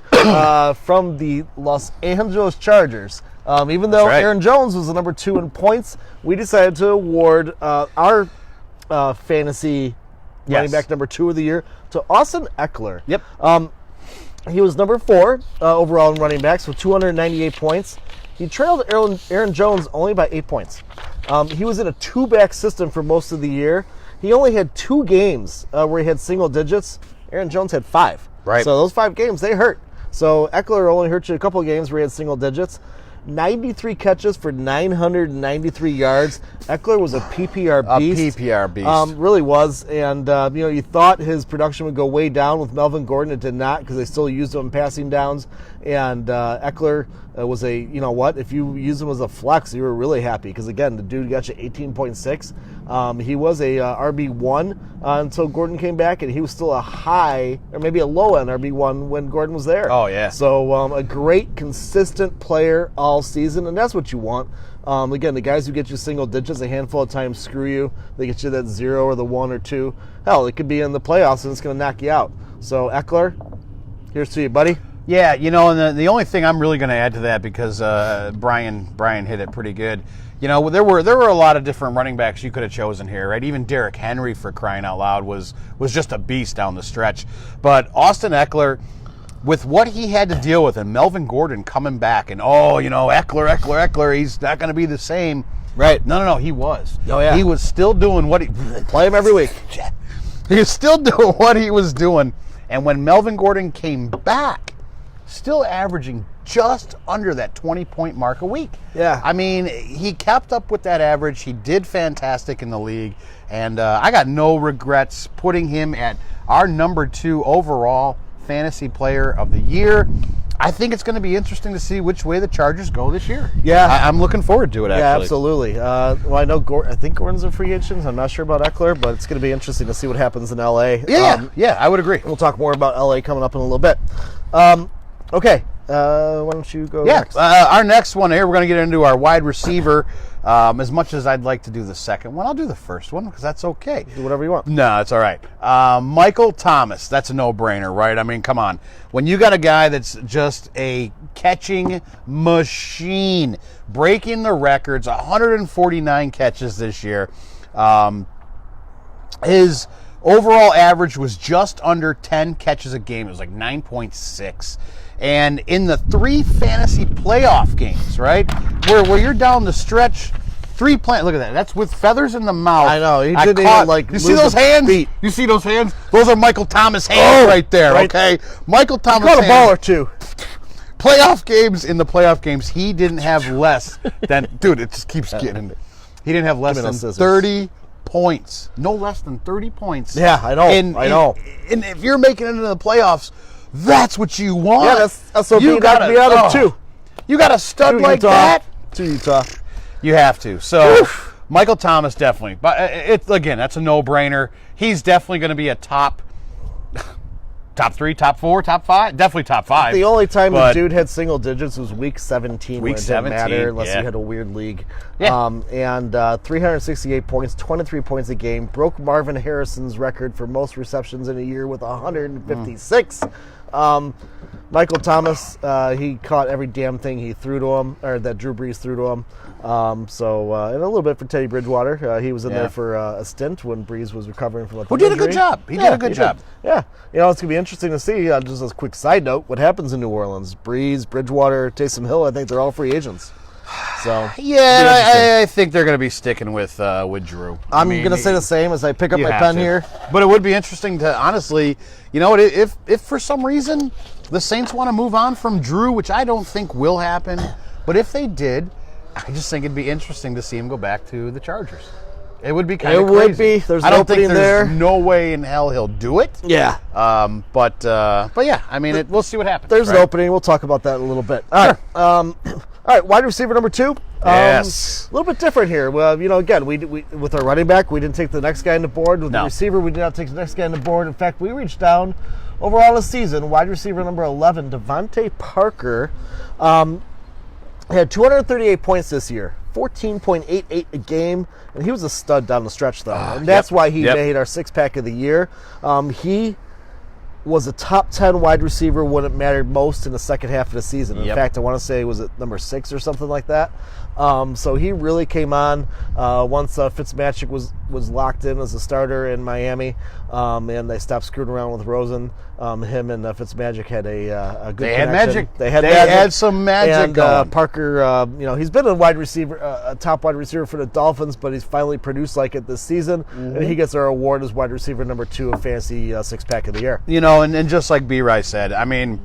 from the Los Angeles Chargers. Even though Aaron Jones was the number 2 in points, we decided to award our fantasy running back number 2 of the year to Austin Eckler. Yep. He was number 4 overall in running backs with 298 points. He trailed Aaron Jones only by 8 points. He was in a 2-back system for most of the year. He only had 2 games where he had single digits. Aaron Jones had 5. Right. So those 5 games, they hurt. So Eckler only hurt you a couple of games where he had single digits. 93 catches for 993 yards. Eckler was a PPR beast. A PPR beast. Really was. And, you thought his production would go way down with Melvin Gordon. It did not, because they still used him in passing downs. And Eckler was if you use him as a flex, you were really happy. Because, again, the dude got you 18.6. He was a RB1 until Gordon came back, and he was still a high, or maybe a low-end RB1 when Gordon was there. Oh, yeah. So a great, consistent player all season, and that's what you want. Again, the guys who get you single digits a handful of times screw you. They get you that 0 or the 1 or 2. Hell, it could be in the playoffs, and it's going to knock you out. So, Eckler, here's to you, buddy. Yeah, and the only thing I'm really going to add to that, because Brian hit it pretty good. There were a lot of different running backs you could have chosen here, right? Even Derrick Henry, for crying out loud, was just a beast down the stretch. But Austin Eckler, with what he had to deal with, and Melvin Gordon coming back, and Eckler, he's not going to be the same. Right. No, he was. Oh, yeah. He was still doing what he... Play him every week. He was still doing what he was doing. And when Melvin Gordon came back, still averaging just under that 20-point mark a week. Yeah. I mean, he kept up with that average. He did fantastic in the league. And I got no regrets putting him at our number 2 overall fantasy player of the year. I think it's going to be interesting to see which way the Chargers go this year. Yeah. I'm looking forward to it, actually. Yeah, absolutely. Well, I know I think Gordon's a free agent. I'm not sure about Eckler, but it's going to be interesting to see what happens in L.A. Yeah, I would agree. We'll talk more about L.A. coming up in a little bit. Okay. Why don't you go next? Our next one here, we're going to get into our wide receiver. As much as I'd like to do the second one, I'll do the first one, because that's okay. Do whatever you want. No, it's all right. Michael Thomas, that's a no-brainer, right? I mean, come on. When you got a guy that's just a catching machine, breaking the records, 149 catches this year. His overall average was just under 10 catches a game. It was like 9.6. And in the 3 fantasy playoff games, right, where you're down the stretch, 3 look at that. That's with feathers in the mouth. I know. He didn't even, you see those hands? Feet. You see those hands? Those are Michael Thomas hands right there, right. okay? Michael Thomas Caught a hands. ball or two. In the playoff games, he didn't have less than, dude, it just keeps getting, he didn't have less than 30 points. No less than 30 points. Yeah, I know. I know. And if you're making it into the playoffs, that's what you want. Yeah, that's what you got to be out of too. You got a stud like Utah. that? To Utah. You have to. So, Michael Thomas, definitely. But again, that's a no-brainer. He's definitely going to be a top 3, top 4, top 5. Definitely top 5. The only time the dude had single digits was week 17. Week when it 17, didn't matter unless yeah. you had a weird league. Yeah. And 368 points, 23 points a game. Broke Marvin Harrison's record for most receptions in a year with 156. Michael Thomas, he caught every damn thing he threw to him, or that Drew Brees threw to him. And a little bit for Teddy Bridgewater. He was in there for a stint when Brees was recovering from a thumb Who did a injury. good job. He did a good job. Yeah. It's going to be interesting to see, just as a quick side note, what happens in New Orleans. Brees, Bridgewater, Taysom Hill, I think they're all free agents. So yeah, I think they're going to be sticking with Drew. I'm going to say the same as I pick up my pen here. But it would be interesting to honestly, you know what? If for some reason the Saints want to move on from Drew, which I don't think will happen, but if they did, I just think it'd be interesting to see him go back to the Chargers. It would be kind of crazy. It would be. There's no opening there. There's no way in hell he'll do it. Yeah. But yeah, I mean, we'll see what happens. There's an opening. We'll talk about that in a little bit. All right. All right. Wide receiver number 2. Yes. A little bit different here. Well, you know, again, we with our running back, we didn't take the next guy on the board. With the receiver, we did not take the next guy on the board. In fact, we reached down overall this season. Wide receiver number 11, Devontae Parker, had 238 points this year. 14.88 a game, and he was a stud down the stretch, though. And that's why he made our six-pack of the year. He was a top 10 wide receiver when it mattered most in the second half of the season. In fact, I want to say, was it number 6 or something like that? So he really came on once Fitzmagic was locked in as a starter in Miami, and they stopped screwing around with Rosen. Him and Fitzmagic had a good connection. Magic. They had some magic and going. Parker, you know, he's been a wide receiver, a top wide receiver for the Dolphins, but he's finally produced like it this season, and he gets our award as wide receiver number 2 of fantasy six-pack of the year. You know, and just like B-Rice said, I mean,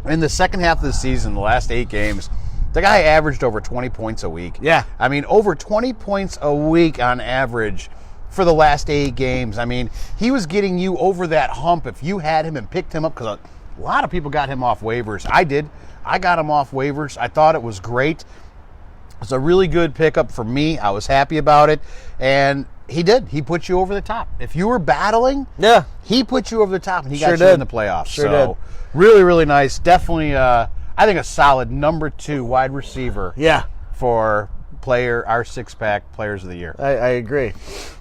in the second half of the season, the last 8 games, the guy averaged over 20 points a week. Yeah. I mean, over 20 points a week on average for the last 8 games. I mean, he was getting you over that hump if you had him and picked him up, because a lot of people got him off waivers. I did. I got him off waivers. I thought it was great. It was a really good pickup for me. I was happy about it. And he did. He put you over the top. If you were battling, he put you over the top, and he got you in the playoffs. Sure did. Really, really nice. Definitely, I think a solid number 2 wide receiver. For our six-pack players of the year. I agree.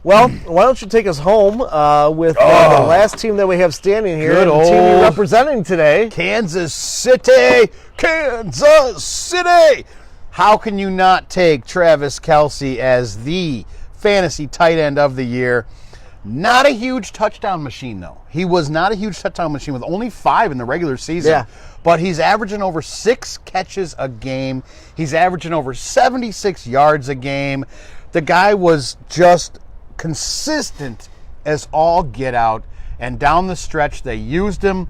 Well, why don't you take us home with the last team that we have standing here, Good the team you're representing today, Kansas City. Kansas City. How can you not take Travis Kelce as the fantasy tight end of the year? Not a huge touchdown machine, though. He was not a huge touchdown machine with only 5 in the regular season. But he's averaging over 6 catches a game. He's averaging over 76 yards a game. The guy was just consistent as all get out. And down the stretch, they used him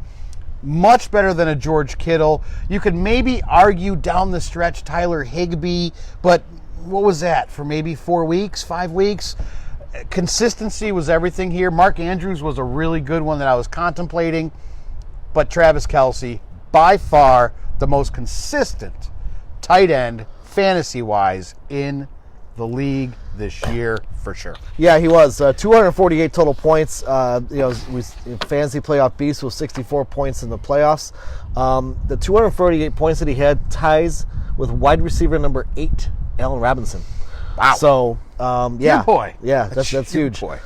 much better than a George Kittle. You could maybe argue down the stretch Tyler Higbee, but what was that, for maybe 4 weeks, 5 weeks? Consistency was everything here. Mark Andrews was a really good one that I was contemplating, but Travis Kelce, by far the most consistent tight end fantasy-wise in the league this year, for sure. Yeah, he was 248 total points. You know, fantasy playoff beast with 64 points in the playoffs. The 248 points that he had ties with wide receiver number 8, Allen Robinson. Wow. So, Good boy. Yeah, that's huge. Boy.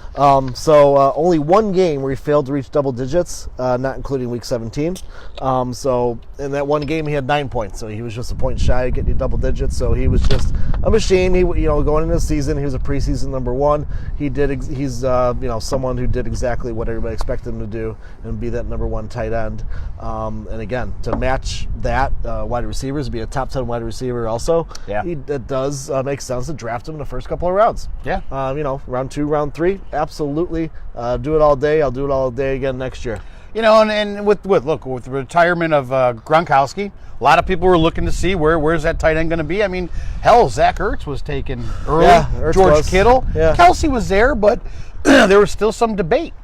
So only one game where he failed to reach double digits, not including week 17. So in that one game he had 9 points. So he was just a point shy of getting double digits. So he was just a machine. He, you know, going into the season, he was a preseason number 1. He's someone who did exactly what everybody expected him to do and be that number 1 tight end. And again, to match that wide receivers, be a top 10 wide receiver also. Yeah. It does make sense to draft him in the first couple of rounds. Yeah. Round 2, round 3, absolutely. Do it all day. I'll do it all day again next year. You know, and with the retirement of Gronkowski, a lot of people were looking to see where's that tight end going to be. I mean, hell, Zach Ertz was taken early. Ertz George was. Kittle. Yeah. Kelce was there, but there was still some debate,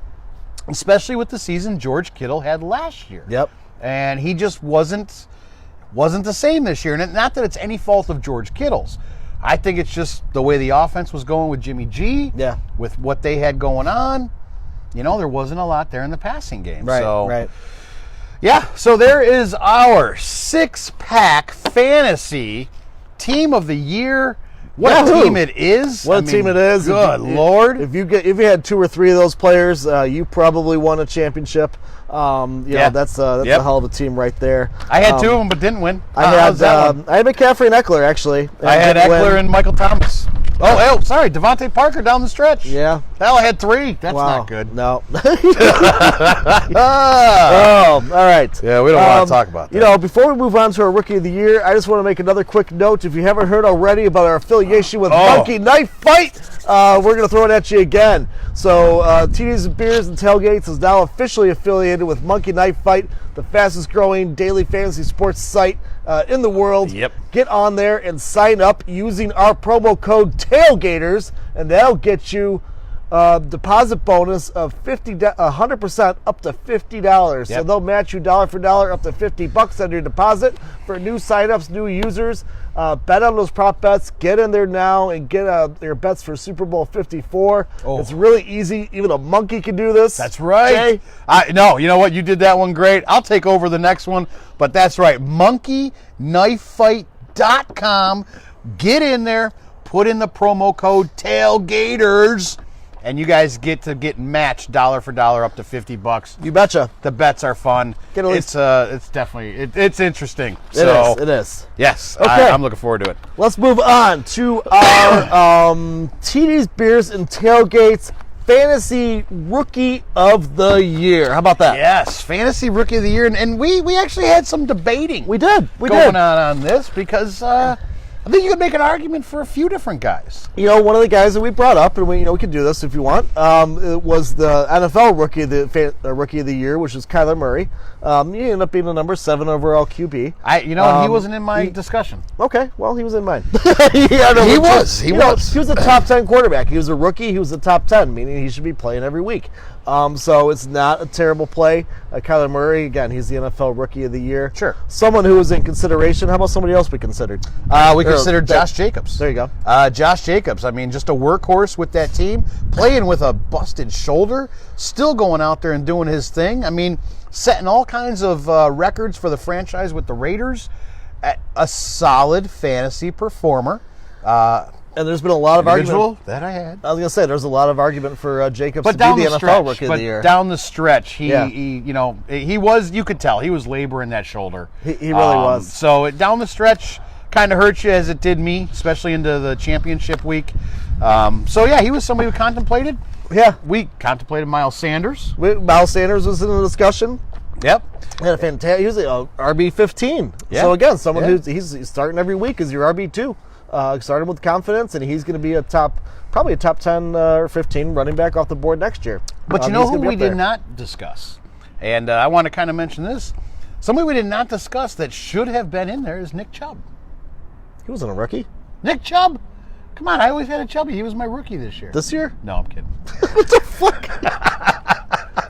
especially with the season George Kittle had last year. Yep. And he just wasn't the same this year. And not that it's any fault of George Kittle's. I think it's just the way the offense was going with Jimmy G. Yeah. With what they had going on. You know, there wasn't a lot there in the passing game. Right. Yeah, so there is our 6-pack fantasy team of the year. What a team it is. What a team it is. Good Lord. If you had 2 or 3 of those players, you probably won a championship. Know, that's a hell of a team right there. I had 2 of them but didn't win. I had McCaffrey and Eckler, actually. I had Eckler and Michael Thomas. Sorry, Devontae Parker down the stretch. Yeah. Hell, I had 3. That's Wow. not good. No. Oh, all right. Yeah, we don't want to talk about that. You know, before we move on to our Rookie of the Year, I just want to make another quick note. If you haven't heard already about our affiliation with Monkey Knife Fight, we're going to throw it at you again. So, TD's Beers and Tailgates is now officially affiliated with Monkey Knife Fight, the fastest growing daily fantasy sports site in the world. Yep. Get on there and sign up using our promo code TAILGATERS, and that'll get you deposit bonus of 100% up to $50. So Yep. they'll match you dollar for dollar up to $50 on your deposit for new signups, new users. Bet on those prop bets. Get in there now and get your bets for Super Bowl 54. Oh. It's really easy. Even a monkey can do this. That's right. Jay? No, you know what? You did that one great. I'll take over the next one. But that's right. monkeyknifefight.com. Get in there. Put in the promo code TAILGATERS. And you guys get matched dollar for dollar up to $50. You betcha. The bets are fun. Get at least- It's definitely it's interesting. It is. Yes. Okay. I'm looking forward to it. Let's move on to our TD's Beers and Tailgates Fantasy Rookie of the Year. How about that? Yes, Fantasy Rookie of the Year, and we actually had some debating. We did. going on this because I think you could make an argument for a few different guys. You know, one of the guys that we brought up, and we can do this if you want, it was the NFL Rookie of the Year, which was Kyler Murray. He ended up being the number 7 overall QB. He wasn't in my discussion. Okay, well, he was in mine. He was. He was a top 10 quarterback. He was a rookie. He was a top 10, meaning he should be playing every week. So it's not a terrible play. Kyler Murray, again, he's the NFL Rookie of the Year. Sure. Someone who was in consideration. How about somebody else we considered? We considered Josh Jacobs. There you go. Josh Jacobs, I mean, just a workhorse with that team, playing with a busted shoulder, still going out there and doing his thing. I mean, setting all kinds of records for the franchise with the Raiders. A solid fantasy performer. And there's been a lot of argument. that I had. I was going to say, there's a lot of argument for Jacobs But to down be the the NFL stretch, Rookie of the Year. down the stretch, he Yeah. you could tell he was laboring that shoulder. He really was. So down the stretch kind of hurt you as it did me, especially into the championship week. He was somebody we contemplated. Yeah. We contemplated Miles Sanders. Miles Sanders was in the discussion. Yep. Had a fantastic. He was RB15. Yeah. So again, someone Yeah. he's starting every week as your RB2. Starting with confidence, and he's going to be probably a top 10 or 15 running back off the board next year. But you know who we did not discuss? And I want to kind of mention this. Somebody we did not discuss that should have been in there is Nick Chubb. He wasn't a rookie Nick Chubb? Come on, I always had a Chubby. He was my rookie this year. this year. No, I'm kidding. What the fuck?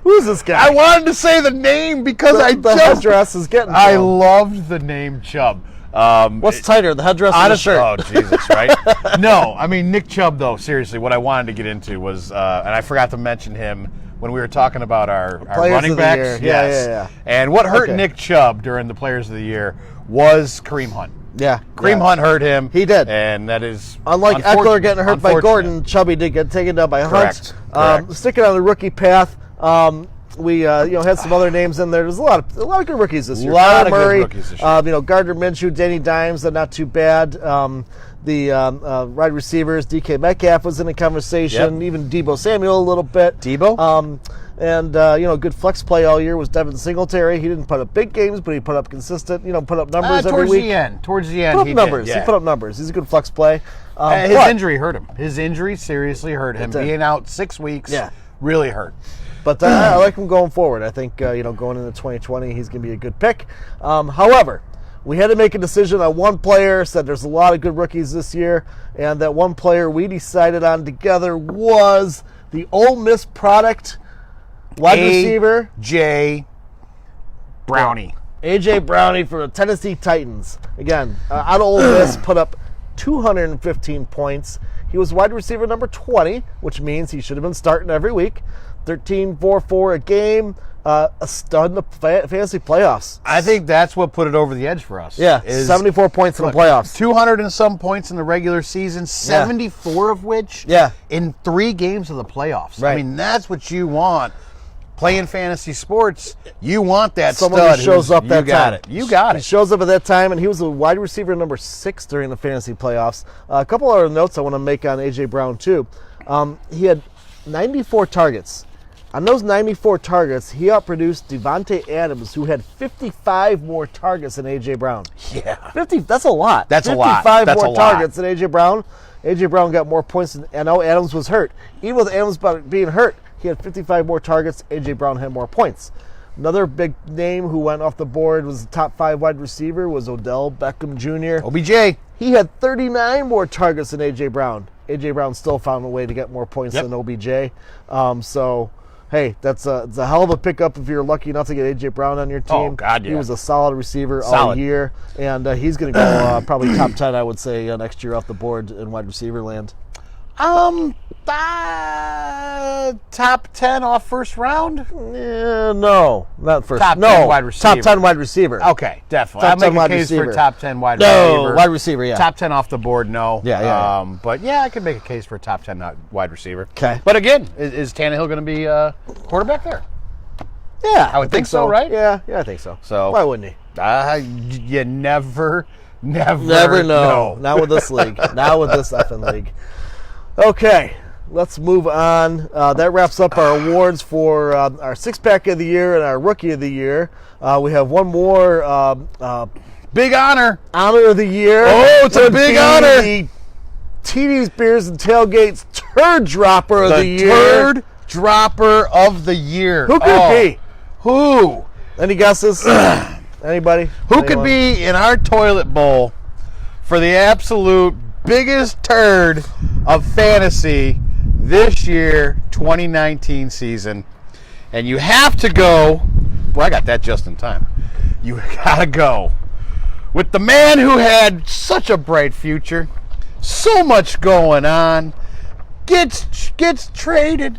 Who's this guy? I wanted to say the name because the headdress is getting. I loved the name Chubb. What's tighter, the headdress or the shirt? Oh, Jesus, right? No, I mean, Nick Chubb, though, seriously, what I wanted to get into was, and I forgot to mention him when we were talking about our running backs. Yes. Yeah. And what hurt Okay. Nick Chubb during the Players of the Year was Kareem Hunt. Yeah. Kareem Hunt hurt him. He did. And that is Unlike Eckler getting hurt by unfortunate. Gordon, Chubby did get taken down by Correct. Hunt. Correct. Sticking on the rookie path, we had some other names in there. There's a lot of good rookies this year. Lot of Kyler good Murray, rookies this year. Gardner Minshew, Danny Dimes, not too bad. The wide receivers, DK Metcalf was in the conversation. Yep. Even Debo Samuel a little bit. Debo? Good flex play all year was Devin Singletary. He didn't put up big games, but he put up consistent. Put up numbers every towards week. Towards the end, Put up he numbers. did. Yeah. He put up numbers. He's a good flex play. His But- injury hurt him. His injury seriously hurt him. did. Being out 6 weeks Yeah. really hurt. But I like him going forward. I think, going into 2020, he's going to be a good pick. However, we had to make a decision on one player, said there's a lot of good rookies this year, and that one player we decided on together was the Ole Miss product, wide receiver, A.J. Brownie. A.J. Brownie for the Tennessee Titans. Again, out of Ole Miss, put up 215 points. He was wide receiver number 20, which means he should have been starting every week. 13-4-4 a game, a stud in the fantasy playoffs. I think that's what put it over the edge for us. Yeah, 74 points in the playoffs. 200 and some points in the regular season, 74 of which in 3 games of the playoffs. Right. I mean, that's what you want. Playing fantasy sports, you want that Someone stud who shows up that you got time. it. You got He it. shows up at that time, and he was a wide receiver number 6 during the fantasy playoffs. A couple other notes I want to make on A.J. Brown, too. He had 94 targets. On those 94 targets, he outproduced Devontae Adams, who had 55 more targets than A.J. Brown. Yeah. 50, that's a lot. That's a lot. 55 That's more a lot. targets than A.J. Brown. A.J. Brown got more points than, I know Adams was hurt. Even with Adams being hurt, he had 55 more targets. A.J. Brown had more points. Another big name who went off the board was the top 5 wide receiver was Odell Beckham Jr. OBJ. He had 39 more targets than A.J. Brown. A.J. Brown still found a way to get more points than OBJ. So, hey, it's a hell of a pickup if you're lucky enough to get A.J. Brown on your team. Oh, God, yeah. He was a solid receiver all year, and he's going to go probably top 10, I would say, next year off the board in wide receiver land. Top 10 off first round? No, not first. Top 10 wide receiver. Top 10 wide receiver. Okay, definitely. Top 10 I'll make wide a case receiver. for top 10 wide No, receiver. wide receiver, yeah. Top 10 off the board, no. Yeah. But yeah, I can make a case for a top 10 wide receiver. Okay. But again, is Tannehill going to be quarterback there? Yeah, I would think so, right? Yeah, I think so. So why wouldn't he? You never know. Not with this league. Not with this effing league. Okay, let's move on. That wraps up our awards for our six-pack of the year and our rookie of the year. We have one more Big honor. honor of the year. Oh, it's a Would big be honor. The TD's Beers and Tailgates Turd Dropper of the year. Turd dropper of the year. Who could it be? Who? Any guesses? Anybody? Who could be in our toilet bowl for the absolute biggest turd of fantasy this year, 2019 season? And you have to go. Well, I got that just in time. You gotta go with the man who had such a bright future, so much going on, gets traded.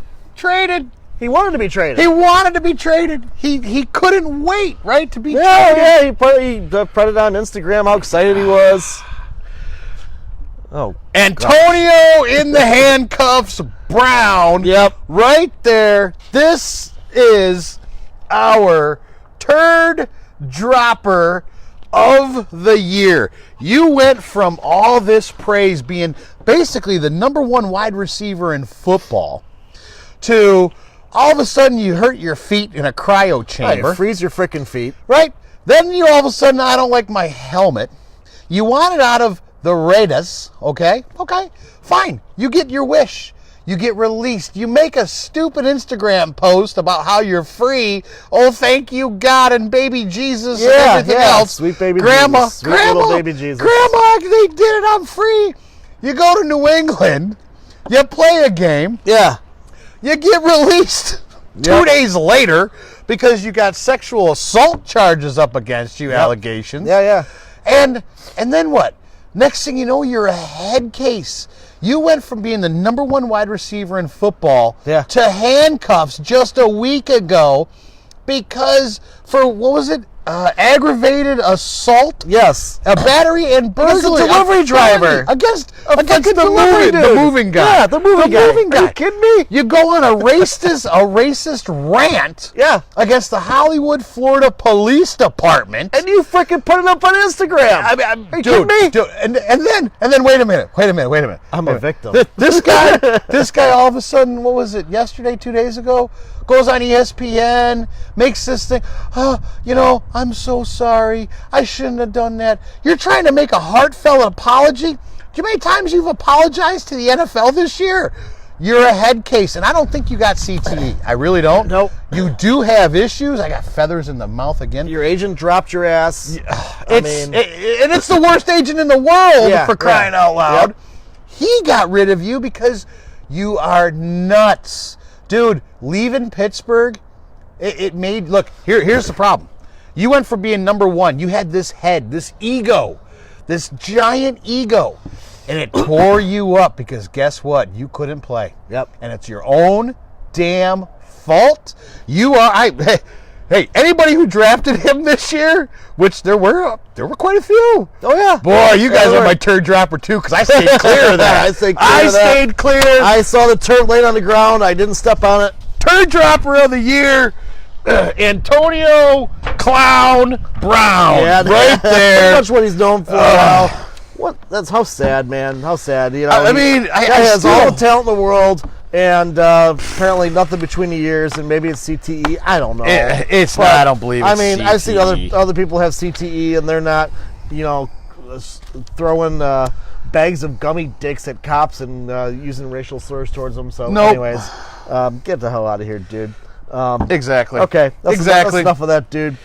He wanted to be traded. He wanted to be traded. He couldn't wait, right, to be traded. Yeah, he put it on Instagram how excited he was. Oh, Antonio in the handcuffs, Brown. Yep. Right there. This is our turd dropper of the year. You went from all this praise being basically the number one wide receiver in football to all of a sudden you hurt your feet in a cryo chamber. Right, freeze your freaking feet. Right? Then you all of a sudden, I don't like my helmet. You want it out of the Raiders, okay? Okay, fine. You get your wish. You get released. You make a stupid Instagram post about how you're free. Oh, thank you, God, and baby Jesus and everything else. Sweet baby Grandma, Jesus. Sweet little baby Jesus. Grandma, they did it. I'm free. You go to New England. You play a game. Yeah. You get released 2 days later because you got sexual assault charges up against you, allegations. Yeah. And then what? Next thing you know, you're a head case. You went from being the number one wide receiver in football to handcuffs just a week ago because for, what was it? Aggravated assault? Yes. A battery and burglary. Against a delivery driver. Against fucking the moving guy. Yeah, the moving guy. Are you kidding me? You go on a racist rant against the Hollywood, Florida Police Department. And you freaking put it up on Instagram. Are you kidding me? Dude, and then wait a minute. I'm a victim. This guy all of a sudden, what was it, yesterday, 2 days ago, goes on ESPN, makes this thing, I'm so sorry. I shouldn't have done that. You're trying to make a heartfelt apology? Do you know how many times you've apologized to the NFL this year? You're a head case, and I don't think you got CTE. I really don't. Nope. You do have issues. I got feathers in the mouth again. Your agent dropped your ass. And it's the worst agent in the world for crying out loud. Yep. He got rid of you because you are nuts. Dude, leaving Pittsburgh, it made, look, here's the problem. You went from being number one. You had this head, this ego, this giant ego, and it tore you up because guess what? You couldn't play. Yep. And it's your own damn fault. You are, hey, anybody who drafted him this year, which there were quite a few. Oh, yeah. Boy, you guys are my turd dropper, too, because I stayed clear of that. I stayed clear. I saw the turd laying on the ground. I didn't step on it. Turd dropper of the year, Antonio Clown Brown. Yeah, right there. That's what he's known for now. What? That's how sad, man. How sad. I mean, he has all the talent in the world. And apparently nothing between the years, and maybe it's CTE. I don't know. It's But, not. I don't believe. It's I've seen CTE. other people have CTE, and they're not, throwing bags of gummy dicks at cops and using racial slurs towards them. So, Nope. anyways, get the hell out of here, dude. Exactly. Okay, that's enough of that, dude.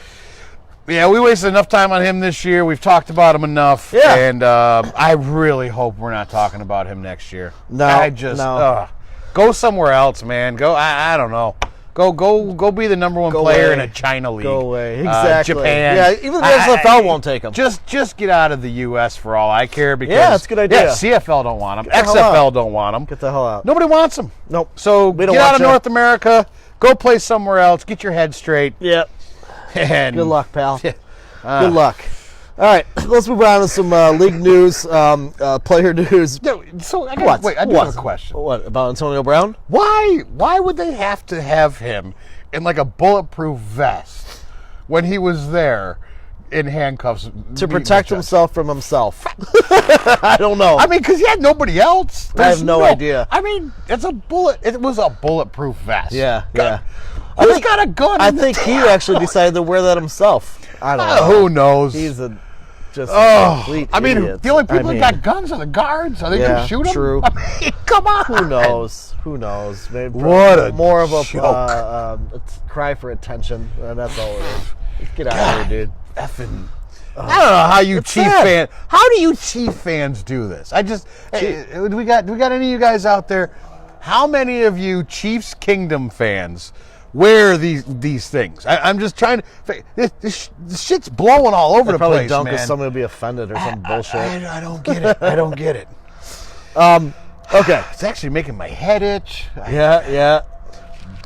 Yeah, we wasted enough time on him this year. We've talked about him enough. Yeah. And I really hope we're not talking about him next year. No. Go somewhere else, man. Go. I don't know. Go be the number one player in a China league. Go away. Exactly. Japan. Yeah, even the XFL won't take him. Just get out of the U.S. for all I care. Because that's a good idea. Yeah, CFL don't want him. Get the hell XFL out. don't want him. Get the hell out. Nobody wants him. Nope. So We get don't out want of you. North America. Go play somewhere else. Get your head straight. Yep. And Good luck, pal. Good luck. All right, let's move on to some league news, player news. So I What? wait. I do have a question. What about Antonio Brown? Why would they have to have him in like a bulletproof vest when he was there in handcuffs To protect himself from himself. I don't know. I mean, because he had nobody else. I have no idea. I mean, it's a bullet. It was a bulletproof vest. Yeah. Who's got a gun? I in the think he tank? actually decided to wear that himself. I don't know. Who knows? He's a just I mean, idiot. the only people I mean, that got guns are the guards. Are they yeah, gonna shoot him? true. I mean, come on. Who knows? Who knows? Maybe What a more of a joke. cry for attention, and that's all it is. Get out of here, dude. Effing. I don't know how you Chief sad. fans. How do you Chief fans do this? Do we got any of you guys out there? How many of you Chiefs Kingdom fans wear these things? I'm just trying to. This shit's blowing all over the Probably place, don't man. because somebody will be offended or some bullshit. I don't get it. I don't get it. Okay. It's actually making my head itch. Yeah.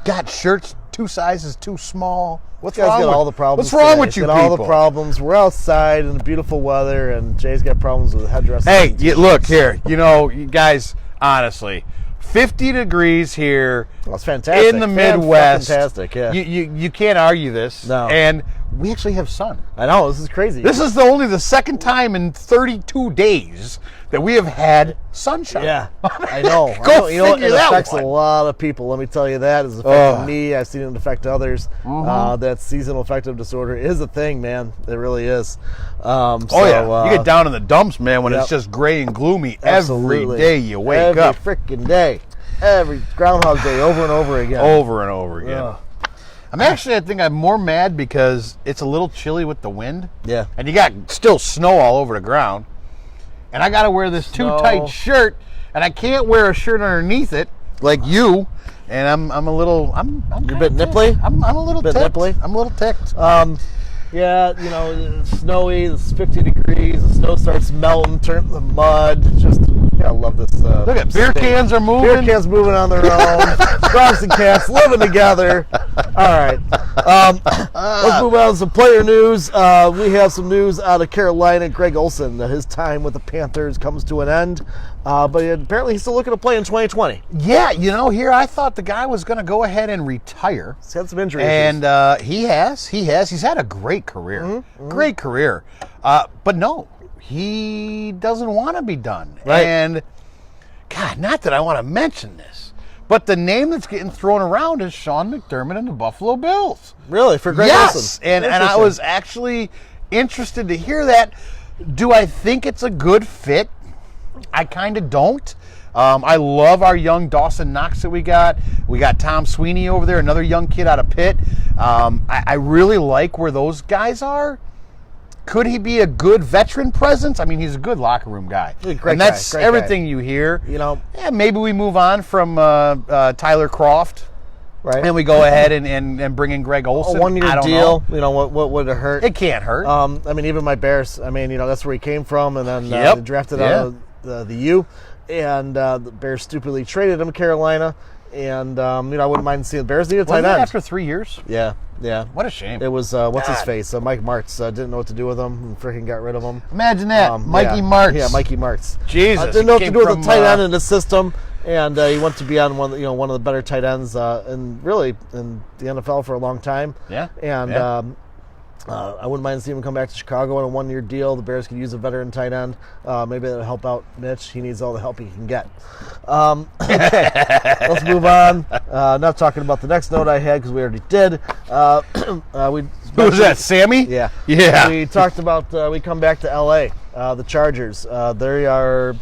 Got shirts 2 sizes too small. What's This guy's wrong got with all the problems. What's wrong today. with you He's got people? all the problems. We're outside in the beautiful weather, and Jay's got problems with the headdress. Hey, look here. You guys, honestly, 50 degrees here That's fantastic. in the Midwest. Fantastic, yeah. You can't argue this. No. And we actually have sun. I know, this is crazy. This is only the second time in 32 days that we have had sunshine. Yeah, I know. Go You know, figure it that affects one. a lot of people. Let me tell you that. It's affected me. I've seen it affect others. That seasonal affective disorder is a thing, man. It really is. Oh, yeah. You get down in the dumps, man, when Yep. it's just gray and gloomy Absolutely. every day you wake up. Every freaking day. Every Groundhog Day, over and over again. Over and over again. Ugh. I think I'm more mad because it's a little chilly with the wind. Yeah. And you got still snow all over the ground. And I got to wear this too Snow. tight shirt, and I can't wear a shirt underneath it like you. And I'm a little. You're a bit nipply? I'm a little Bit ticked. nipply? I'm a little ticked. Yeah, it's snowy, it's 50 degrees, the snow starts melting, turns to mud. Just, I love this. Look at beer cans are moving. Beer cans moving on their own. Dogs and cats living together. All right. Let's move on to some player news. We have some news out of Carolina. Greg Olsen, his time with the Panthers comes to an end. But apparently he's still looking to play in 2020. Yeah, here I thought the guy was going to go ahead and retire. He's had some injuries. And he has. He's had a great career. Great career. But no, he doesn't want to be done. Right. And, God, not that I want to mention this, but the name that's getting thrown around is Sean McDermott and the Buffalo Bills. Really? For Greg Yes. Olsen? And I Interesting. was actually interested to hear that. Do I think it's a good fit? I kind of don't. I love our young Dawson Knox that we got. We got Tom Sweeney over there, another young kid out of Pitt. I really like where those guys are. Could he be a good veteran presence? I mean, he's a good locker room guy. He's a great and that's guy, great everything you hear. Yeah, maybe we move on from Tyler Croft. right? And we go ahead and bring in Greg Olsen. A one-year I don't deal. know. What would it hurt? It can't hurt. I mean, even my Bears. that's where he came from, and then Yep. they drafted out of the U, and the Bears stupidly traded him to Carolina. And I wouldn't mind seeing the Bears need a tight Wasn't it end. after 3 years? Yeah. What a shame. It was what's his God. face? Mike Martz didn't know what to do with him and freaking got rid of him. Imagine that, Mikey yeah. Martz. Yeah, Mikey Martz. Jesus, didn't know what to he do with came a tight from, end in the system, and he went to be on one of the better tight ends, and really in the NFL for a long time. Yeah, And yeah. I wouldn't mind seeing him come back to Chicago on a one-year deal. The Bears could use a veteran tight end. Maybe that'll help out Mitch. He needs all the help he can get. Okay, let's move on. Not talking about the next note I had because we already did. Who was that, Sammy? Yeah. Yeah. We talked about we come back to L.A., the Chargers. They are,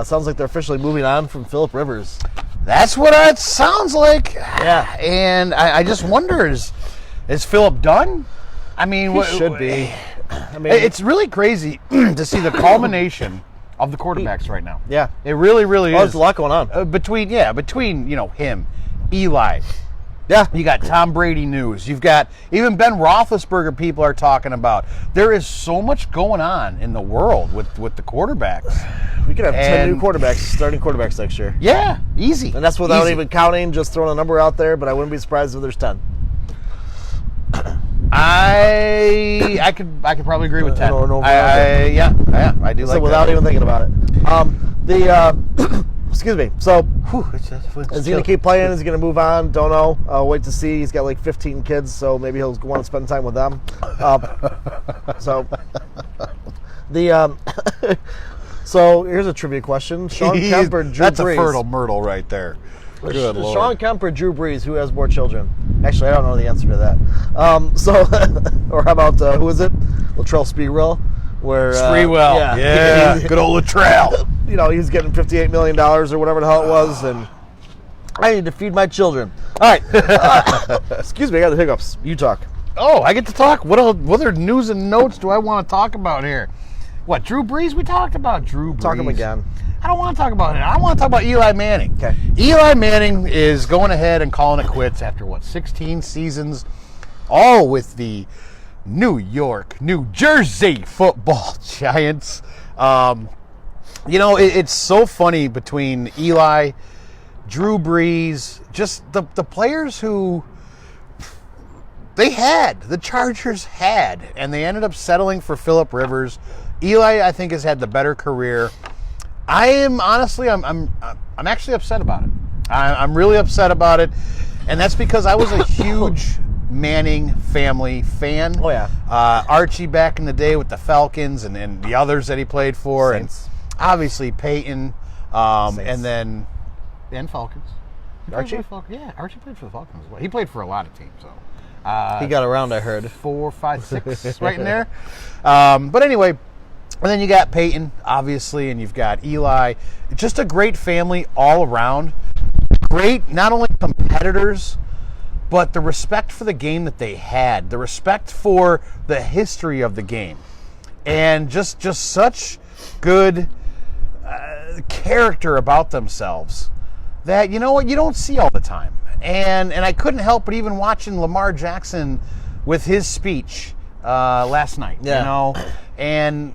sounds like they're officially moving on from Phillip Rivers. That's what it sounds like. Yeah. And I just wonder, is Phillip done? I mean, He should be. I mean, it's really crazy to see the culmination of the quarterbacks right now. Yeah. It really, really is. There's a lot going on. Between him, Eli. Yeah. You got Tom Brady news. You've got even Ben Roethlisberger people are talking about. There is so much going on in the world with the quarterbacks. We could have 10 new quarterbacks, starting quarterbacks next year. Yeah, easy. And that's without Easy. even counting, just throwing a number out there, but I wouldn't be surprised if there's 10. I could probably agree with 10. No, I do So like without that. even thinking about it. Excuse me. So is he going to keep playing? Is he going to move on? Don't know. I'll wait to see. He's got like 15 kids, so maybe he'll want to spend time with them. So here's a trivia question. Sean Kemp or Drew That's Brees? a fertile myrtle right there. Good Lord. Sean Kemp or Drew Brees, who has more children? Actually, I don't know the answer to that. Or how about, who is it? Latrell Sprewell. Where, Sprewell. Yeah. Good old Latrell. You know, he's getting $58 million or whatever the hell it was, and I need to feed my children. All right. Excuse me, I got the hiccups. You talk. Oh, I get to talk? What other news and notes do I want to talk about here? What, Drew Brees? We talked about Drew Brees. Talk him again. I don't want to talk about it. I want to talk about Eli Manning. Okay. Eli Manning is going ahead and calling it quits after, 16 seasons, all with the New Jersey football Giants. It's so funny between Eli, Drew Brees, just the players who the Chargers had, and they ended up settling for Phillip Rivers. Eli, I think, has had the better career. I am honestly, I'm actually upset about it. I'm really upset about it, and that's because I was a huge Manning family fan. Oh yeah, Archie back in the day with the Falcons, and the others that he played for, Saints. and obviously Peyton, and Falcons. Archie? Yeah, Archie played for the Falcons as well. He played for a lot of teams, so. He got around, I heard. 4, 5, 6, right in there. But anyway, and then you got Peyton, obviously, and you've got Eli. Just a great family all around. Great, not only competitors, but the respect for the game that they had, the respect for the history of the game, and just such good character about themselves that, you know what, you don't see all the time. And I couldn't help but even watching Lamar Jackson with his speech last night, and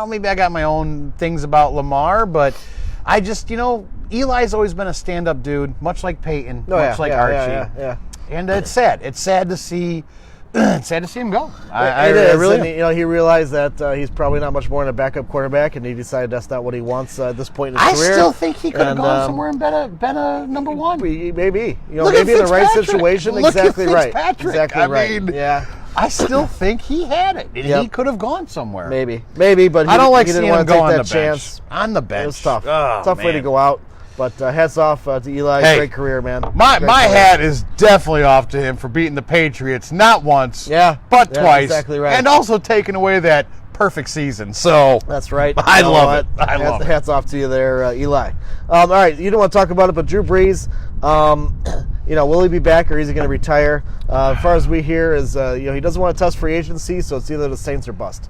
maybe I got my own things about Lamar, but I just, Eli's always been a stand-up dude, much like Peyton, like Archie. Yeah. And it's sad. It's sad to see. It's sad to see him go. I really, and he realized that he's probably not much more than a backup quarterback, and he decided that's not what he wants at this point in his career. I still think he could have gone somewhere and been a number one. Maybe, Look maybe in the right Fitzpatrick. situation. Look Exactly at right. Fitzpatrick. Exactly right. Yeah. I still think he had it, and he could have gone somewhere. Maybe, but I don't like he seeing didn't him want to go take on that the chance. bench. On the bench, It was tough. Oh, Tough way to go out. But hats off to Eli. Hey, great career, man. My Great career. hat is definitely off to him for beating the Patriots not once, but twice, exactly right. and also taking away that perfect season. So that's right. I love it. I love it. Hats off to you there, Eli. All right, you don't want to talk about it, but Drew Brees, will he be back or is he going to retire? As far as we hear, is he doesn't want to test free agency, so it's either the Saints or bust.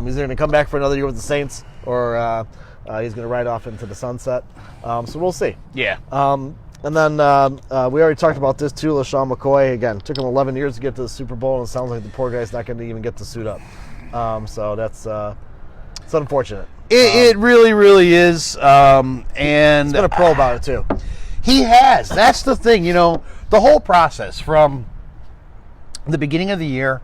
He's going to come back for another year with the Saints, or he's going to ride off into the sunset. So we'll see. Yeah. And then we already talked about this too. LaShawn McCoy, again, took him 11 years to get to the Super Bowl, and it sounds like the poor guy's not going to even get to suit up. So that's it's unfortunate. It really, really is. And he's been a pro about it too. He has. That's the thing. The whole process from the beginning of the year,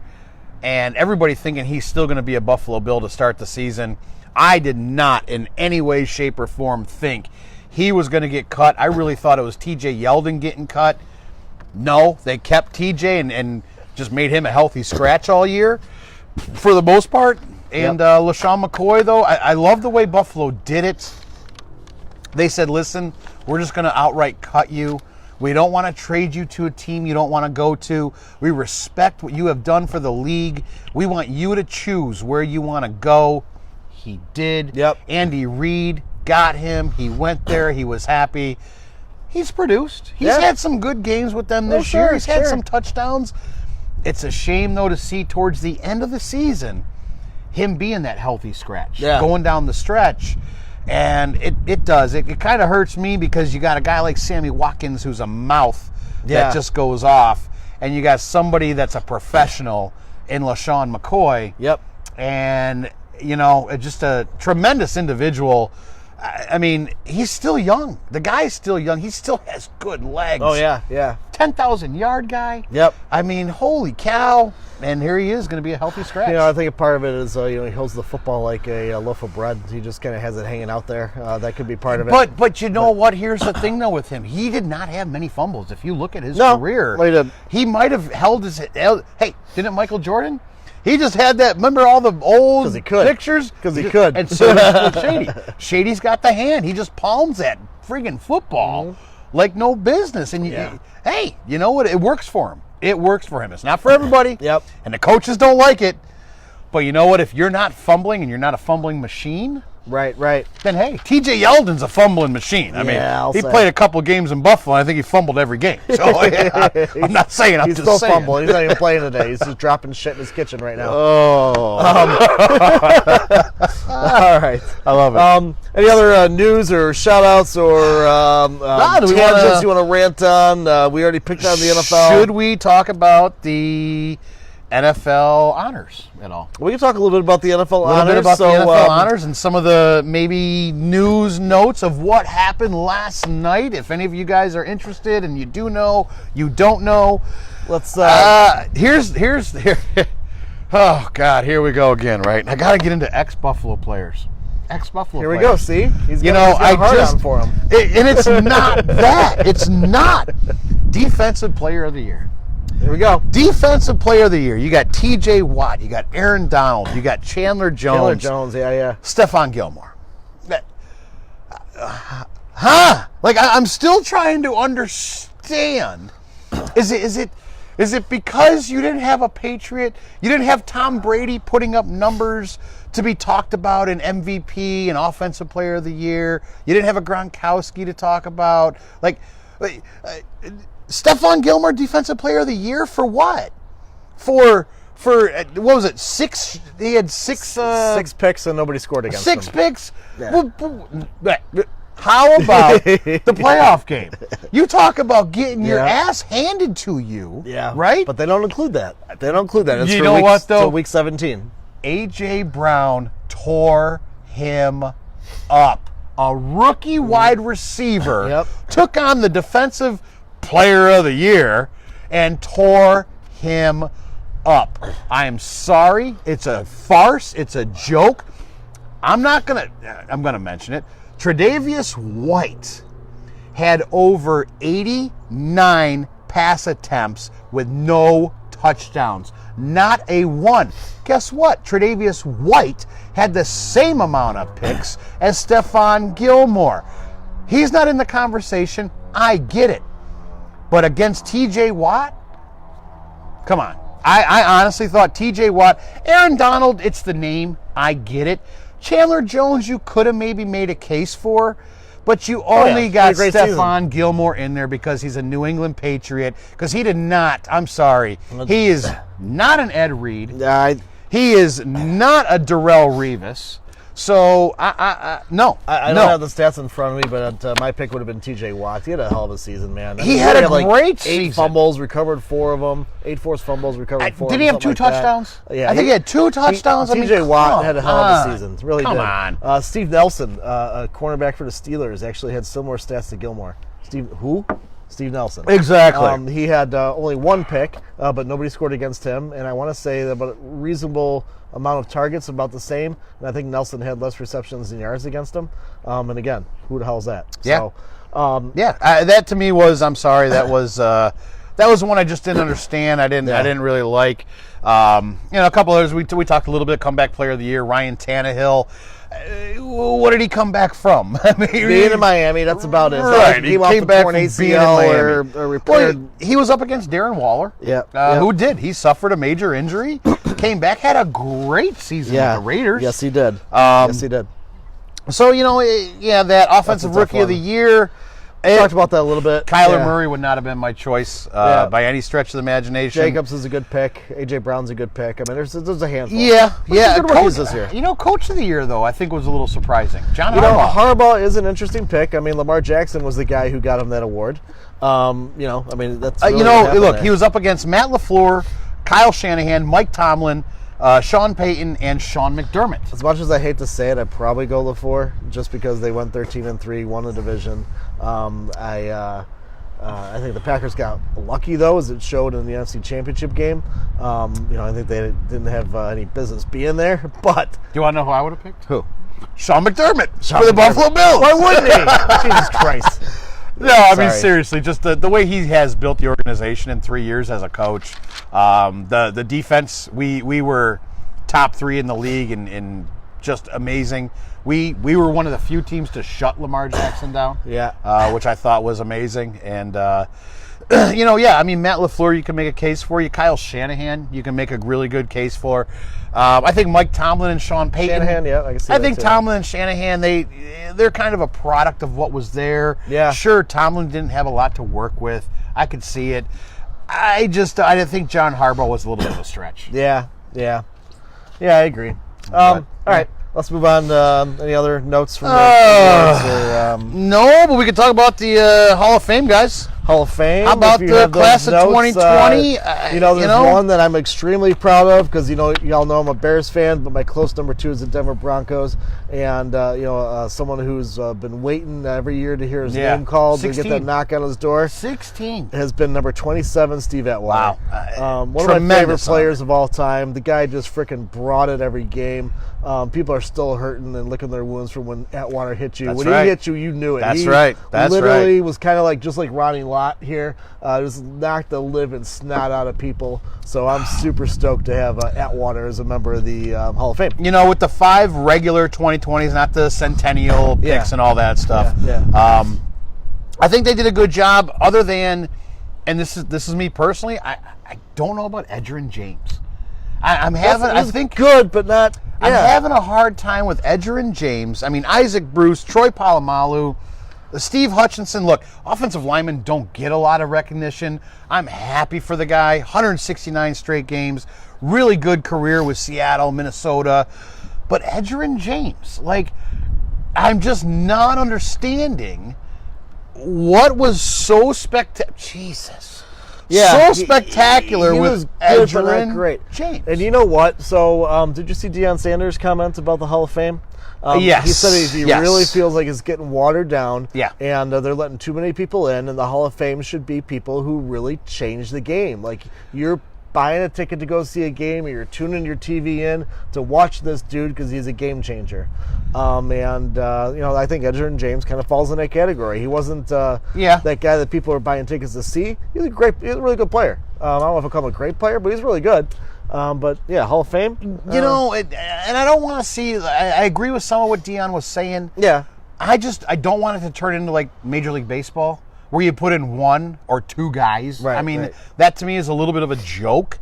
and everybody thinking he's still going to be a Buffalo Bill to start the season. I did not in any way, shape, or form think he was going to get cut. I really thought it was TJ Yeldon getting cut. No, they kept TJ and just made him a healthy scratch all year for the most part. And LaShawn McCoy, though, I love the way Buffalo did it. They said, listen, we're just going to outright cut you. We don't want to trade you to a team you don't want to go to. We respect what you have done for the league. We want you to choose where you want to go. He did. Yep. Andy Reid got him. He went there. He was happy. He's produced. He's had some good games with them this year. He's had some touchdowns. It's a shame, though, to see towards the end of the season him being that healthy scratch, going down the stretch. And it does. It kind of hurts me because you got a guy like Sammy Watkins who's a mouth that just goes off. And you got somebody that's a professional in LaShawn McCoy. Yep. And, you know, just a tremendous individual. I mean, he's still young. The guy's still young. He still has good legs. Oh, yeah. 10,000-yard guy. Yep. I mean, holy cow. And here he is going to be a healthy scratch. You know, I think a part of it is, he holds the football like a loaf of bread. He just kind of has it hanging out there. That could be part of it. But you know what? Here's the thing, though, with him. He did not have many fumbles. If you look at his career, he might have held his – hey, didn't Michael Jordan? He just had that. Remember all the old pictures? Because he could. And so did Shady. Shady's got the hand. He just palms that friggin' football like no business. And hey, you know what? It works for him. It works for him. It's not for everybody. Yep. And the coaches don't like it. But you know what? If you're not fumbling and you're not a fumbling machine, right, then hey, TJ Yeldon's a fumbling machine. I mean, he played a couple games in Buffalo, and I think he fumbled every game. So I'm not saying. I'm he's just still saying. fumbling. He's not even playing today. He's just dropping shit in his kitchen right now. Oh. All right. I love it. Any other news or shout-outs or tangents you want to rant on? We already picked on the NFL. Should we talk about the NFL honors at all? We can talk a little bit about the NFL honors. A little bit about the NFL honors and some of the maybe news notes of what happened last night. If any of you guys are interested and you do know, you don't know. Let's. Here's. Oh God, here we go again. Right, I got to get into ex-Buffalo players. Ex-Buffalo. Here we go. See, he's got a hard on for him. And it's not that. It's not Defensive Player of the Year. Here we go. Defensive Player of the Year. You got T.J. Watt. You got Aaron Donald. You got Chandler Jones. Stephon Gilmore. Like I'm still trying to understand. Is it because you didn't have a Patriot? You didn't have Tom Brady putting up numbers to be talked about in MVP and Offensive Player of the Year? You didn't have a Gronkowski to talk about? Stephon Gilmore, Defensive Player of the Year for what? For what was it? 6? He had 6 picks and nobody scored against him. 6 picks. Yeah. How about the playoff game? You talk about getting your ass handed to you. Yeah. Right. But they don't include that. It's you know what though? Till week 17. A.J. Brown tore him up. A rookie wide receiver took on the Defensive Player of the Year and tore him up. I am sorry. It's a farce. It's a joke. I'm gonna mention it. Tre'Davious White had over 89 pass attempts with no touchdowns. Not a one. Guess what? Tre'Davious White had the same amount of picks as Stephon Gilmore. He's not in the conversation. I get it. But against T.J. Watt? Come on. I honestly thought T.J. Watt, Aaron Donald, it's the name. I get it. Chandler Jones, you could have maybe made a case for, but you only got Stephon Gilmore in there because he's a New England Patriot, because he did not, I'm sorry, he is not an Ed Reed. He is not a Darrelle Revis. So, no. I don't have the stats in front of me, but my pick would have been T.J. Watt. He had a hell of a season, man. He had a great season. 8 fumbles, recovered 4 of them. 8 forced fumbles, recovered 4 of them. Did he have 2 touchdowns? Yeah. I think he had 2 touchdowns. T.J. Watt had a hell of a season. Really did. Come on. Steve Nelson, a cornerback for the Steelers, actually had similar stats to Gilmore. Steve Nelson. Exactly. He had only 1 pick, but nobody scored against him. And I want to say that about a reasonable amount of targets, about the same. And I think Nelson had less receptions than yards against him. And again, who the hell is that? Yeah. So, that to me was, I'm sorry, that that was the one I just didn't understand. I didn't really like. A couple others we talked a little bit. Comeback player of the year, Ryan Tannehill. What did he come back from? I mean, being in Miami, that's about it. Right, He came back from ACL or repaired. Well, he was up against Darren Waller. Who did? He suffered a major injury, came back, had a great season with the Raiders. Yes, he did. Yes, he did. So, that offensive rookie of the year. Talked about that a little bit. Kyler Murray would not have been my choice by any stretch of the imagination. Jacobs is a good pick. A.J. Brown's a good pick. I mean, there's a handful. Yeah. Good rookies this year. Coach of the year, though, I think was a little surprising. John Harbaugh. Harbaugh is an interesting pick. I mean, Lamar Jackson was the guy who got him that award. I mean, that's really look, he was up against Matt LaFleur, Kyle Shanahan, Mike Tomlin, Sean Payton, and Sean McDermott. As much as I hate to say it, I'd probably go LaFleur just because they went 13-3, won the division. I think the Packers got lucky, though, as it showed in the NFC Championship game. I think they didn't have any business being there. But do you want to know who I would have picked? Who? Sean McDermott for the Buffalo Bills. Why wouldn't he? Jesus Christ. No, I mean, seriously, just the way he has built the organization in 3 years as a coach. The defense, we were top 3 in the league and just amazing. We were one of the few teams to shut Lamar Jackson down. Which I thought was amazing. And, I mean, Matt LaFleur, you can make a case for. You Kyle Shanahan, you can make a really good case for. I think Mike Tomlin and Sean Payton. Shanahan, I can see that I think too. Tomlin and Shanahan, they're kind of a product of what was there. Yeah. Sure, Tomlin didn't have a lot to work with. I could see it. I didn't think John Harbaugh was a little bit of a stretch. Yeah, I agree. All right. Let's move on to any other notes from No, but we could talk about the Hall of Fame, guys. Hall of Fame. How about the class of 2020? There's one that I'm extremely proud of because, y'all know I'm a Bears fan, but my close number 2 is the Denver Broncos. And, someone who's been waiting every year to hear his name called, 16. To get that knock on his door. 16. Has been number 27, Steve Atwater. Wow. One of my favorite players of all time. The guy just freaking brought it every game. People are still hurting and licking their wounds from when Atwater hit you. That's when right. he hit you, you knew it. That's right. That's literally right. was kind of just like Ronnie Lott here. Just knocked the living snot out of people. So I'm super stoked to have Atwater as a member of the Hall of Fame. With the 5 regular 2020s, not the centennial picks and all that stuff. I think they did a good job. Other than, and this is me personally, I don't know about Edgerrin James. I'm having good, but not. Yeah. I'm having a hard time with Edgerrin James. I mean, Isaac Bruce, Troy Polamalu, Steve Hutchinson. Look, offensive linemen don't get a lot of recognition. I'm happy for the guy. 169 straight games. Really good career with Seattle, Minnesota. But Edgerrin James, I'm just not understanding what was so spectacular. Jesus. So spectacular he with was good, but not Edgerrin great. James. And you know what? So, did you see Deion Sanders' comments about the Hall of Fame? Yes. He said he really feels like it's getting watered down. Yeah. And they're letting too many people in, and the Hall of Fame should be people who really change the game. Like, you're buying a ticket to go see a game, or you're tuning your TV in to watch this dude because he's a game changer. I think Edgerrin James kind of falls in that category. He wasn't that guy that people are buying tickets to see. He's a really good player. I don't know if I'll call him a great player, but he's really good. Hall of Fame. And I don't want to see. I agree with some of what Deion was saying. Yeah. I don't want it to turn into like Major League Baseball, where you put in 1 or 2 guys. Right, that to me is a little bit of a joke.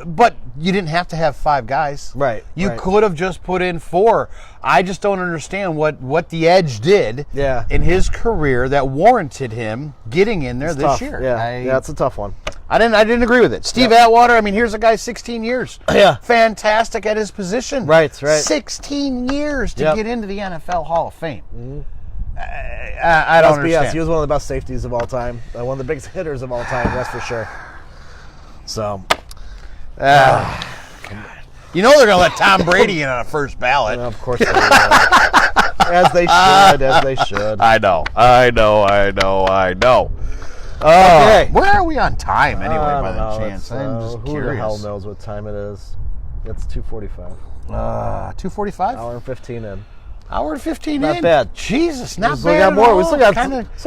But you didn't have to have 5 guys. Right. You could have just put in 4. I just don't understand what the Edge did in his career that warranted him getting in there this year. Yeah, it's a tough one. I didn't agree with it. Steve Atwater, I mean, here's a guy 16 years. Yeah. Fantastic at his position. Right. 16 years to get into the NFL Hall of Fame. Mm-hmm. I don't understand. He was one of the best safeties of all time. One of the biggest hitters of all time, that's for sure. So. You know they're going to let Tom Brady in on a first ballot. Of course they will. As they should. I know. Okay. Where are we on time anyway, by the chance? I'm just who curious. the hell knows what time it is? It's 2:45. 2:45? Hour and 15 in. Hour and 15 Not in. bad. Jesus, not still bad got at more. all. We still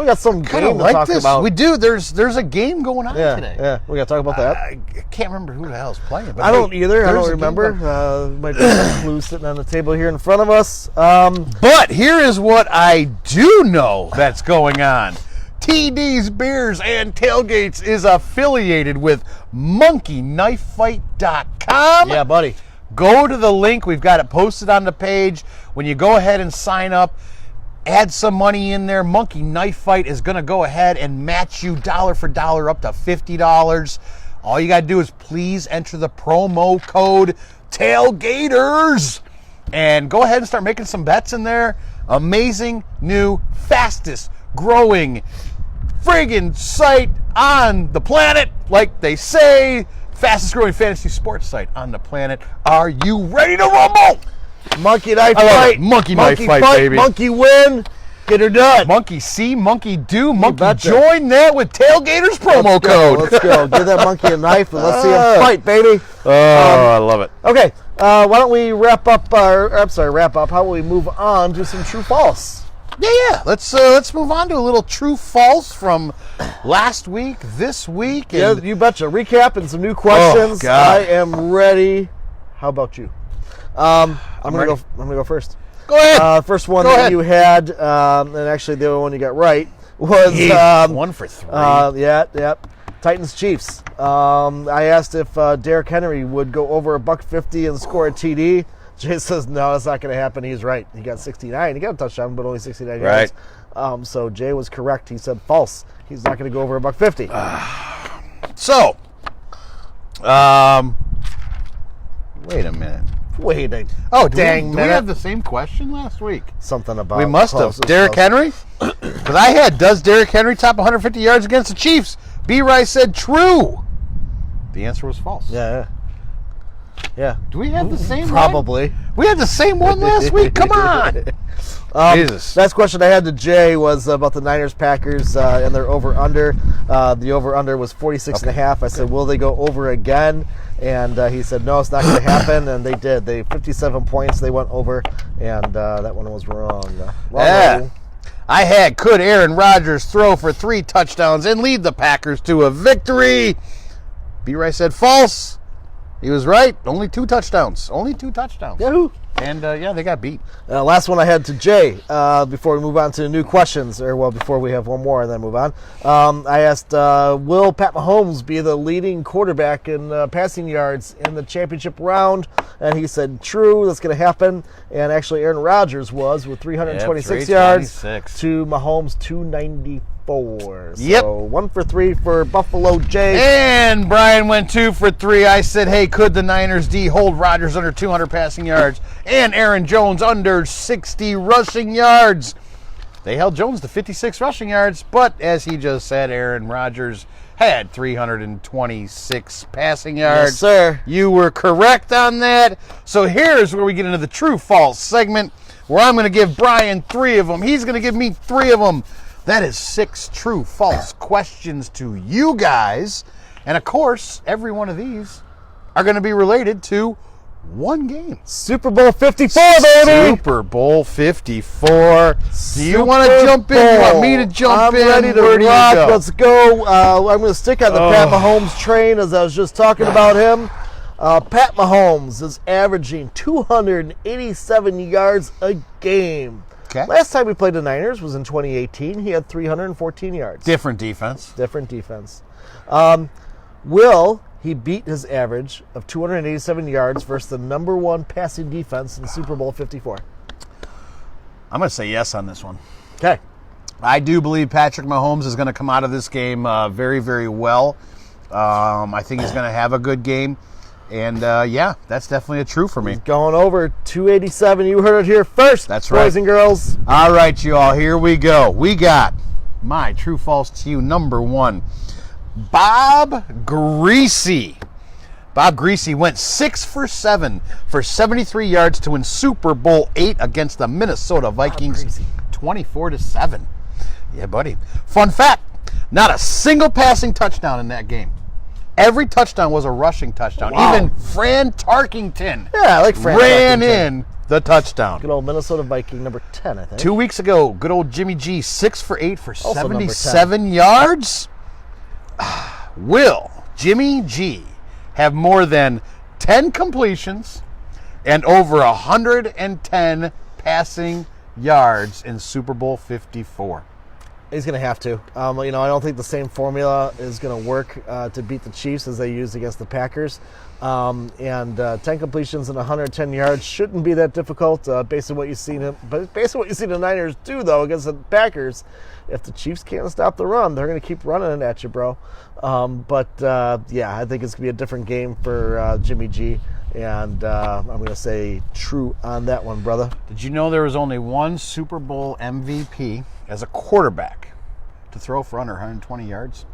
got some game to like talk this. about. We do. There's a game going on today. Yeah, we got to talk about that. I can't remember who the hell's playing. But I don't either. I there's don't a game remember. going- Might be some clues sitting on the table here in front of us. But here is what I do know that's going on. TD's Beers and Tailgates is affiliated with monkeyknifefight.com. Yeah, buddy. Go to the link. We've got it posted on the page. When you go ahead and sign up, add some money in there. Monkey Knife Fight is going to go ahead and match you dollar for dollar up to $50. All you got to do is please enter the promo code TAILGATERS and go ahead and start making some bets in there. Amazing new, fastest growing friggin' site on the planet, like they say. Fastest growing fantasy sports site on the planet. Are you ready to rumble? Monkey Knife I love Fight. it. Monkey Knife Fight, baby. Monkey win. Get her done. Monkey see, monkey do, monkey betcha. join that with Tailgaters promo code. Let's go. Give that monkey a knife and let's see him fight, baby. Oh, I love it. Okay, why don't we wrap up? How about we move on to some true false? Yeah. Let's move on to a little true false from last week, this week. Yeah, And you betcha. Recap and some new questions. God. I am ready. How about you? I'm gonna ready. go. I'm gonna go first. Go ahead. First one Go that ahead. you had, and actually the other one you got right was Jeez, 1 for 3. yeah. Titans Chiefs. I asked if Derrick Henry would go over $150 and score a TD. Jay says no, that's not going to happen. He's right. He got 69. He got a touchdown, but only 69 yards. Right. So Jay was correct. He said false. He's not going to go over $150. So, wait a minute. Wait a Oh, dang do we minute. have the same question last week? Something about We must have. closest, Derrick close. Henry? Because I had, does Derrick Henry top 150 yards against the Chiefs? B. Rice said true. The answer was false. Yeah. Do we have the same one? Probably. We had the same one last week? Come on. Jesus. Last question I had to Jay was about the Niners-Packers and their over-under. The over-under was 46.5. I said, will they go over again? And he said, no, it's not going to happen. And they did. 57 points. They went over. And that one was wrong. Yeah. I had, could Aaron Rodgers throw for 3 touchdowns and lead the Packers to a victory? B. Rice said false. He was right. Only 2 touchdowns. Yahoo! And, they got beat. Last one I had to Jay before we move on to new questions, before we have one more and then move on. I asked, will Pat Mahomes be the leading quarterback in passing yards in the championship round? And he said, true, that's going to happen. And actually, Aaron Rodgers was with 326 yards 326. to Mahomes 294. Yep. So 1 for 3 for Buffalo Jay. And Brian went 2 for 3. I said, hey, could the Niners D hold Rodgers under 200 passing yards and Aaron Jones under 60 rushing yards? They held Jones to 56 rushing yards, but as he just said, Aaron Rodgers had 326 passing yards. Yes, sir. You were correct on that. So here's where we get into the true-false segment, where I'm going to give Brian 3 of them. He's going to give me 3 of them. That is 6 true-false questions to you guys. And, of course, every one of these are going to be related to one game. Super Bowl 54, baby! Super Bowl 54. Do you want to Super jump in? Do you want Bowl. me to jump I'm in? ready to Where do you rock. go? Let's go. I'm going to stick on the Pat Mahomes train as I was just talking about him. Pat Mahomes is averaging 287 yards a game. Okay. Last time we played the Niners was in 2018. He had 314 yards. Different defense. Different defense. Will he beat his average of 287 yards versus the number 1 passing defense in Super Bowl 54? I'm going to say yes on this one. Okay. I do believe Patrick Mahomes is going to come out of this game very, very well. I think he's going to have a good game. And, that's definitely a true for me. Going over 287. You heard it here first. That's right. Boys and girls. All right, you all, here we go. We got my true false to you, number 1. Bob Greasy. Bob Greasy went 6 for 7 for 73 yards to win Super Bowl 8 against the Minnesota Vikings, 24-7. Yeah, buddy. Fun fact, not a single passing touchdown in that game. every touchdown was a rushing touchdown. Wow. Even Fran Tarkington Yeah, I like Fran ran Tarkington. in the touchdown. Good old Minnesota Viking, number 10, I think. 2 weeks ago, good old Jimmy G, 6 for 8 for Also number 10. 77 yards. Will Jimmy G have more than 10 completions and over 110 passing yards in Super Bowl 54? He's going to have to. I don't think the same formula is going to work to beat the Chiefs as they used against the Packers. 10 completions and 110 yards shouldn't be that difficult based on what you've seen. But based on what you see the Niners do, though, against the Packers, if the Chiefs can't stop the run, they're going to keep running it at you, bro. I think it's going to be a different game for Jimmy G. And I'm going to say true on that one, brother. Did you know there was only one Super Bowl MVP as a quarterback to throw for under 120 yards?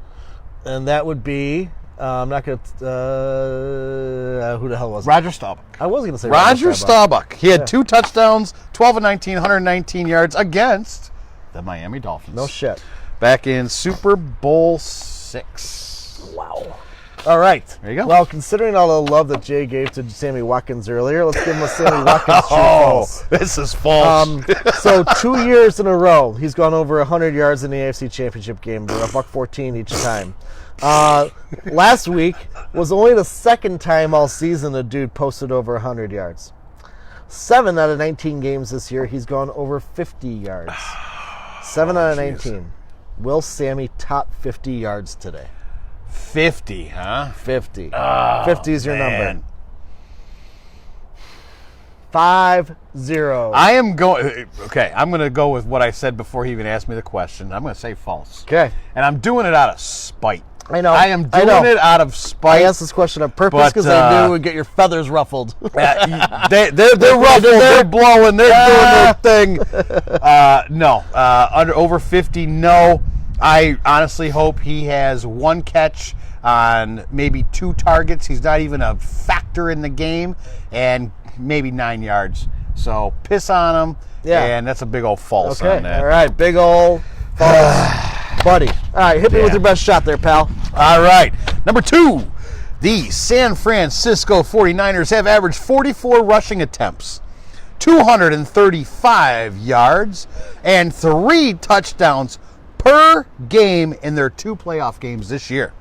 And that would be, I'm not going to, who the hell was it? Roger Staubach. I was going to say Roger Staubach. He had Yeah. 2 touchdowns, 12 and 19, 119 yards against the Miami Dolphins. No shit. Back in Super Bowl 6. Wow. All right. There you go. Well, considering all the love that Jay gave to Sammy Watkins earlier, let's give him a Sammy Watkins true Oh, false. this is false. So 2 years in a row, he's gone over 100 yards in the AFC Championship game, $114 each time. Last week was only the second time all season a dude posted over 100 yards. 7 out of 19 games this year, he's gone over 50 yards. 7 out of 19. Will Sammy top 50 yards today? 50, huh? 50. Oh, 50 is your man. number. 5-0. I am going. Okay, I'm going to go with what I said before he even asked me the question. I'm going to say false. Okay. And I'm doing it out of spite. I know. I am doing it out of I spite. asked this question on purpose But, because I knew it would get your feathers ruffled. They're ruffled. They're blowing. They're doing their thing. No. Over 50, no. I honestly hope he has 1 catch on maybe 2 targets. He's not even a factor in the game, and maybe 9 yards. So piss on him. Yeah. And that's a big old false Okay. on that. All right. Big old false. Buddy. All right. Hit me with your best shot there, pal. All right. Number 2, the San Francisco 49ers have averaged 44 rushing attempts, 235 yards, and 3 touchdowns per game in their 2 playoff games this year.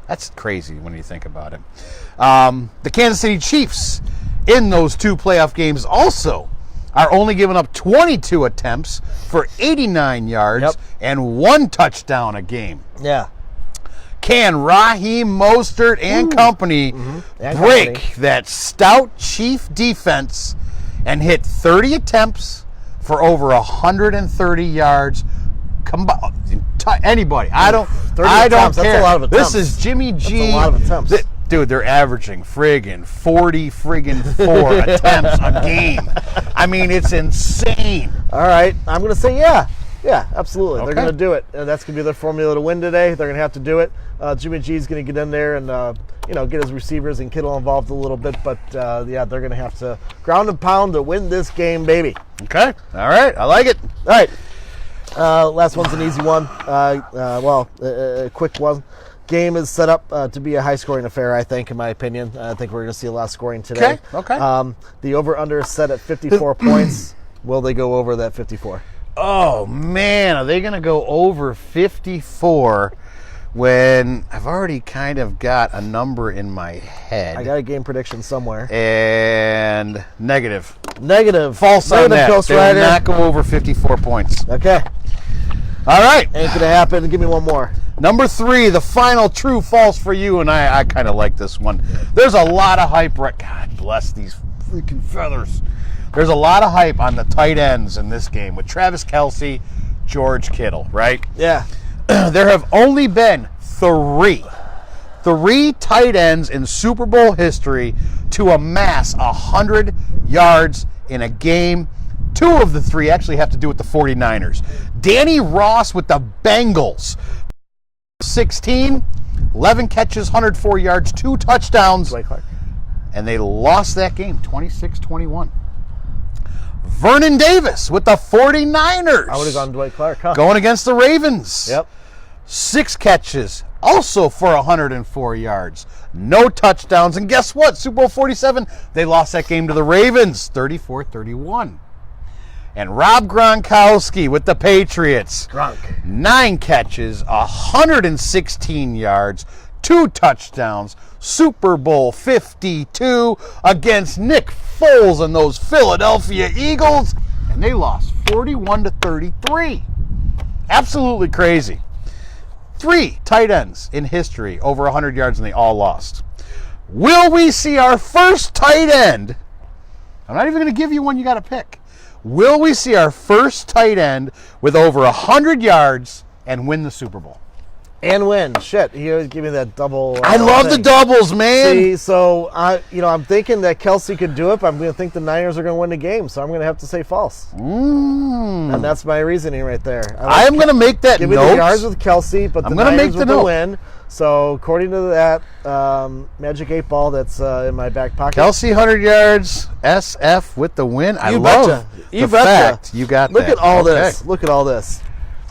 That's crazy when you think about it. The Kansas City Chiefs in those 2 playoff games also are only giving up 22 attempts for 89 yards and 1 touchdown a game. Yeah. Can Raheem Mostert and company break that stout Chief defense and hit 30 attempts for over 130 yards? Anybody. I don't attempts, care. that's a lot of attempts. This is Jimmy G. That's a lot of attempts. Dude, they're averaging 40 attempts a game. I mean, it's insane. All right. I'm going to say yeah. Yeah, absolutely. Okay. They're going to do it. And that's going to be their formula to win today. They're going to have to do it. Jimmy G's going to get in there and, get his receivers and Kittle involved a little bit. But, they're going to have to ground and pound to win this game, baby. Okay. All right. I like it. All right. Last one's an easy one. A quick one. Game is set up to be a high-scoring affair, I think, in my opinion. I think we're going to see a lot of scoring today. Okay. The over-under is set at 54 points. Will they go over that 54? Oh, man. Are they going to go over 54 when I've already kind of got a number in my head? I got a game prediction somewhere. And negative. Negative. False on that. Ghost They will Rider. not go over 54 points. Okay. All right. Ain't going to happen. Give me one more. Number 3, the final true false for you, and I kind of like this one. There's a lot of hype. God bless these freaking feathers. There's a lot of hype on the tight ends in this game with Travis Kelce, George Kittle, right? Yeah. There have only been 3 tight ends in Super Bowl history to amass 100 yards in a game. 2 of the 3 actually have to do with the 49ers. Danny Ross with the Bengals. 16, 11 catches, 104 yards, 2 touchdowns. Dwight Clark. And they lost that game, 26-21. Vernon Davis with the 49ers. I would have gone Dwight Clark, huh? Going against the Ravens. Yep. 6 catches, also for 104 yards. No touchdowns. And guess what? Super Bowl 47, they lost that game to the Ravens, 34-31. And Rob Gronkowski with the Patriots. Gronk. 9 catches, 116 yards, 2 touchdowns, Super Bowl 52 against Nick Foles and those Philadelphia Eagles. And they lost 41-33. Absolutely crazy. 3 tight ends in history over 100 yards, and they all lost. Will we see our first tight end? I'm not even going to give you one you got to pick. Will we see our first tight end with over 100 yards and win the Super Bowl? And win. Shit, he always give me that double. I love the doubles, man. See, so I'm thinking that Kelsey could do it, but I'm going to think the Niners are going to win the game, so I'm going to have to say false. And that's my reasoning right there. I am going to make that give note. Me the yards with Kelsey, but I'm the gonna Niners make with the the note. win. So according to that Magic 8 Ball that's in my back pocket. Kelsey 100 yards, SF with the win. I You love betcha. the You betcha. fact you got Look that. at all this. Look at all this.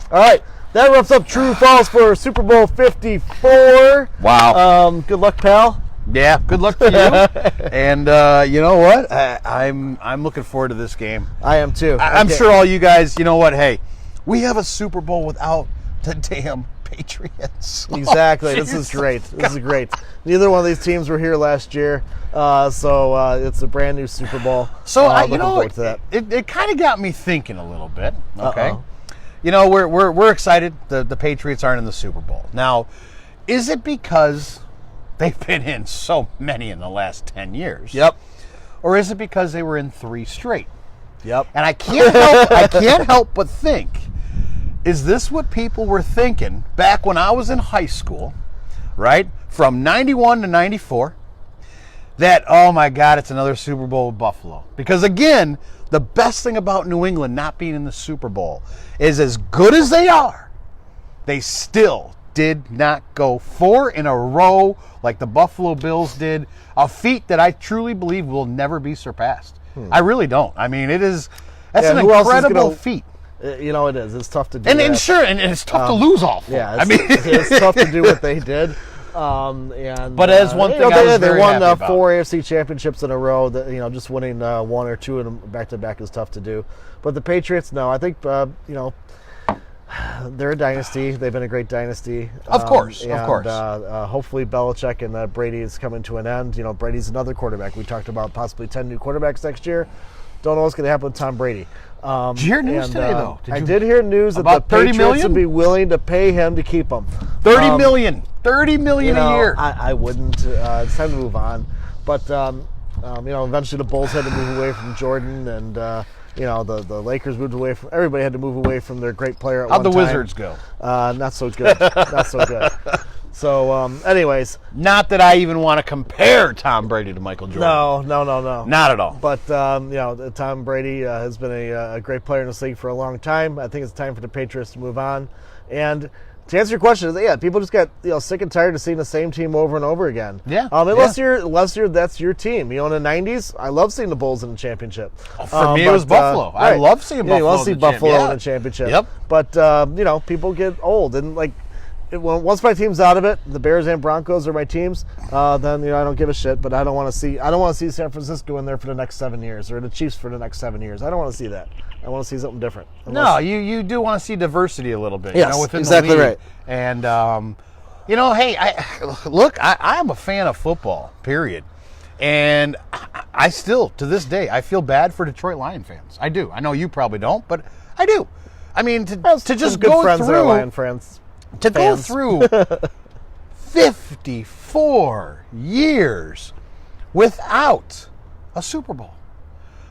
All right. That wraps up True False for Super Bowl 54. Wow. Good luck, pal. Yeah, good luck to you. And you know what? I'm looking forward to this game. I am too. I'm sure all you guys, you know what? Hey, we have a Super Bowl without the damn Patriots. Exactly. This is great. This is great. Neither one of these teams were here last year, so it's a brand new Super Bowl. So looking forward to that. It kind of got me thinking a little bit. Okay. Uh-oh. You know, we're excited the Patriots aren't in the Super Bowl. Now, is it because they've been in so many in the last 10 years? Yep. Or is it because they were in 3 straight? Yep. And I can't help but think, is this what people were thinking back when I was in high school, right? From 91 to 94, that, oh my God, it's another Super Bowl with Buffalo. Because again, the best thing about New England not being in the Super Bowl is as good as they are, they still did not go 4 in a row like the Buffalo Bills did, a feat that I truly believe will never be surpassed. I really don't. I mean, that's an incredible feat. You know, it is. It's tough to do. And that. sure, and it's tough to lose all 4. Yeah, it's it's tough to do what they did. But as one thing, they won happy about. 4 AFC championships in a row. That just winning 1 or 2 of them back to back is tough to do. But the Patriots, no, I think they're a dynasty. They've been a great dynasty. Of course. Hopefully Belichick and Brady is coming to an end. Brady's another quarterback. We talked about possibly 10 new quarterbacks next year. Don't know what's going to happen with Tom Brady. Did you hear news today, though? I did hear news that the about 30 Patriots million? would be willing to pay him to keep him. 30 million. 30 million a year. I wouldn't. It's time to move on. But, eventually the Bulls had to move away from Jordan, and, the Lakers moved away from – everybody had to move away from their great player at one time. How'd the Wizards go? Not so good. Not so good. So, anyways. Not that I even want to compare Tom Brady to Michael Jordan. No. Not at all. But, Tom Brady has been a great player in this league for a long time. I think it's time for the Patriots to move on. And to answer your question, people just got sick and tired of seeing the same team over and over again. Yeah. Unless that's your team. In the 90s, I love seeing the Bulls in the championship. For me, it was Buffalo. Right. I love seeing Buffalo. You want to see Buffalo in the championship. Yep. But people get old, and once my team's out of it, the Bears and Broncos are my teams. Then I don't give a shit. But I don't want to see San Francisco in there for the next 7 years, or the Chiefs for the next 7 years. I don't want to see that. I want to see something different. No, you do want to see diversity a little bit. Yes, within exactly the league. right. And hey, I am a fan of football. Period. And I still, to this day, I feel bad for Detroit Lion fans. I do. I know you probably don't, but I do. I mean, to just good go friends through are Lion friends. To fans. go through 54 years without a Super Bowl.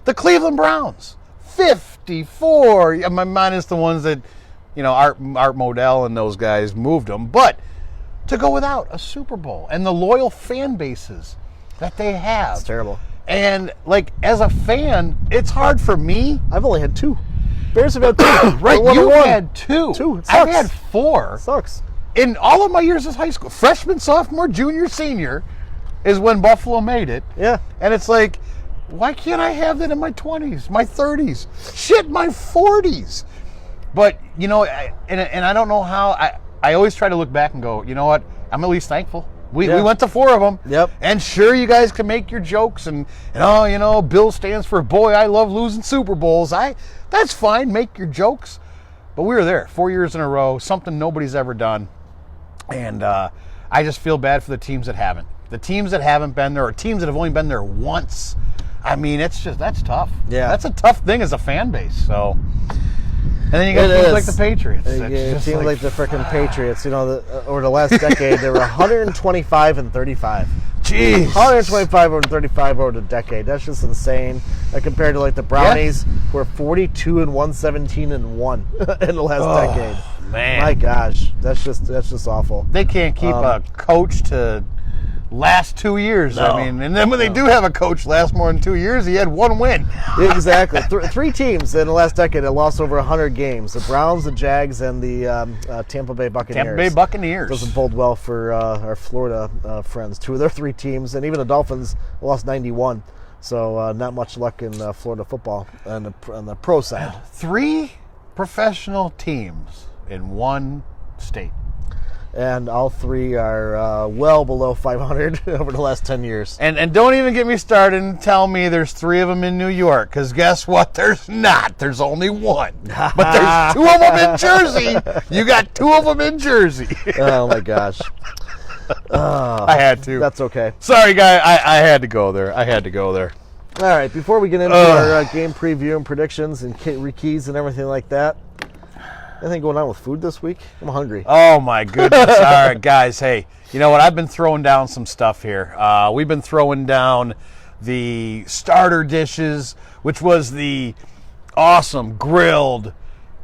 The Cleveland Browns, 54, minus the ones that, Art Modell and those guys moved them, but to go without a Super Bowl and the loyal fan bases that they have. It's terrible. And, as a fan, it's hard for me. I've only had 2. Bears have had 2. Right, you had 2. 2. It sucks. I've had 4. It sucks. In all of my years as high school, freshman, sophomore, junior, senior, is when Buffalo made it. Yeah. And it's like, why can't I have that in my 20s, my 30s? Shit, my 40s. But, and I don't know how. I always try to look back and go, you know what? I'm at least thankful. We Yeah. went to 4 of them. Yep. And sure, you guys can make your jokes and oh, you know, Bill stands for boy, I love losing Super Bowls. That's fine. Make your jokes. But we were there 4 years in a row, something nobody's ever done. And I just feel bad for the teams that haven't. The teams that haven't been there, or teams that have only been there once. I mean, that's tough. Yeah. That's a tough thing as a fan base. So, and then you got It teams is. like the Patriots. It's Yeah, just teams like the freaking Patriots. You know, over the last decade, they were 125 and 35. Jeez. 125 over 35 over the decade. That's just insane. Compared to like the Brownies, who are 42 and 117 and 1 in the last decade. Man. My gosh, that's just awful. They can't keep a coach to last 2 years. No. I mean, and then when they do have a coach last more than 2 years, he had 1 win. Exactly. Three teams in the last decade that lost over 100 games: the Browns, the Jags, and the Tampa Bay Buccaneers. Tampa Bay Buccaneers. Doesn't bode well for our Florida friends. 2 of their 3 teams, and even the Dolphins lost 91. So not much luck in Florida football on the pro side. 3 professional teams in 1 state. And all 3 are well below 500 over the last 10 years. And don't even get me started and tell me there's 3 of them in New York, because guess what? There's not. There's only 1. But there's 2 of them in Jersey. You got 2 of them in Jersey. Oh, my gosh. I had to. That's okay. Sorry, guy. I had to go there. All right, before we get into our game preview and predictions and keys and everything like that, anything going on with food this week? I'm hungry. Oh, my goodness. All right, guys. Hey, you know what? I've been throwing down some stuff here. We've been throwing down the starter dishes, which was the awesome grilled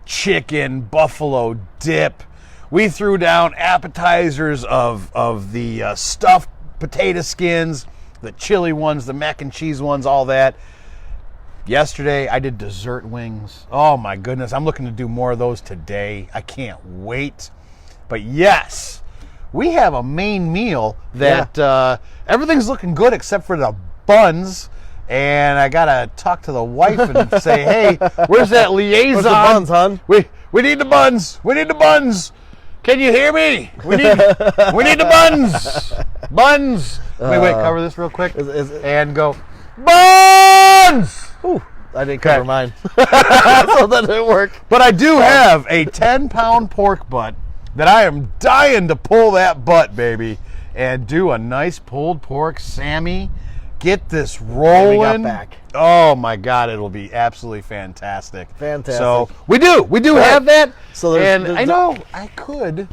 chicken buffalo dip. We threw down appetizers of the stuffed potato skins, the chili ones, the mac and cheese ones, all that. Yesterday, I did dessert wings. Oh, my goodness. I'm looking to do more of those today. I can't wait. But, yes, we have a main meal that everything's looking good except for the buns. And I got to talk to the wife and say, hey, where's that liaison? Where's the buns, hon? We need the buns. We need the buns. Can you hear me? We need the buns. Buns. Wait, cover this real quick. And go, buns! Ooh, I didn't cover mine. So that didn't work. But I do have a 10-pound pork butt that I am dying to pull that butt, baby, and do a nice pulled pork Sammy. Get this rolling. We got back. Oh my God, it'll be absolutely fantastic. Fantastic. So we do have that. So I know I could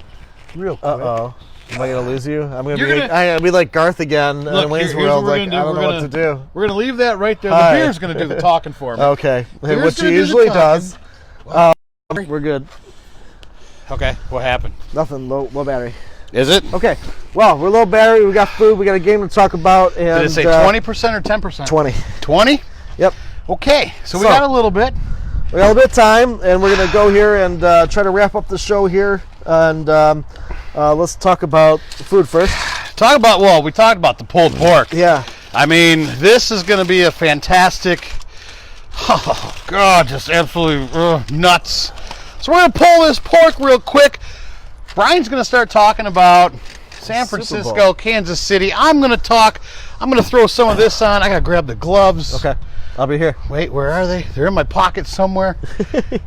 real quick. Uh-oh. Am I going to lose you? I'm going to be like Garth again. Look, in Wayne's here's World. what we're Like, gonna do. I don't know what to do. We're going to leave that right there. Hi. The beer's going to do the talking for me. Okay. Beer's Which he gonna do the usually talking. does. We're good. Okay, what happened? Nothing. Low battery. Is it? Okay. Well, we're low battery. We got food. We got a game to talk about. And, Did it say 20% or 10%? 20. 20? Yep. Okay, so we got a little bit. We got a bit of time, and we're going to go here and try to wrap up the show here. And let's talk about food first. We talked about the pulled pork. Yeah. I mean, this is going to be a fantastic, oh God, just absolutely nuts. So we're going to pull this pork real quick. Brian's going to start talking about San Francisco, Kansas City. I'm going to throw some of this on. I got to grab the gloves. Okay. I'll be here. Wait, where are they? They're in my pocket somewhere.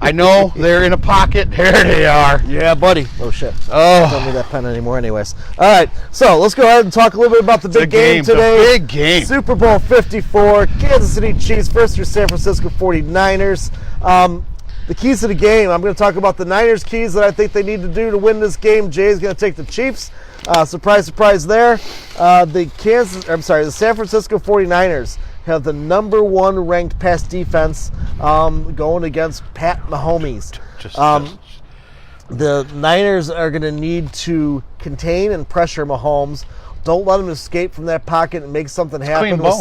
I know they're in a pocket. There they are. Yeah, buddy. Oh, shit. Oh. Don't need that pen anymore anyways. All right, so let's go ahead and talk a little bit about the big game today. The big game. Super Bowl 54, Kansas City Chiefs versus your San Francisco 49ers. The keys to the game, I'm going to talk about the Niners' keys that I think they need to do to win this game. Jay's going to take the Chiefs. Surprise, surprise there. The San Francisco 49ers have the number 1 ranked pass defense going against Pat Mahomes. The Niners are going to need to contain and pressure Mahomes. Don't let him escape from that pocket and make something happen with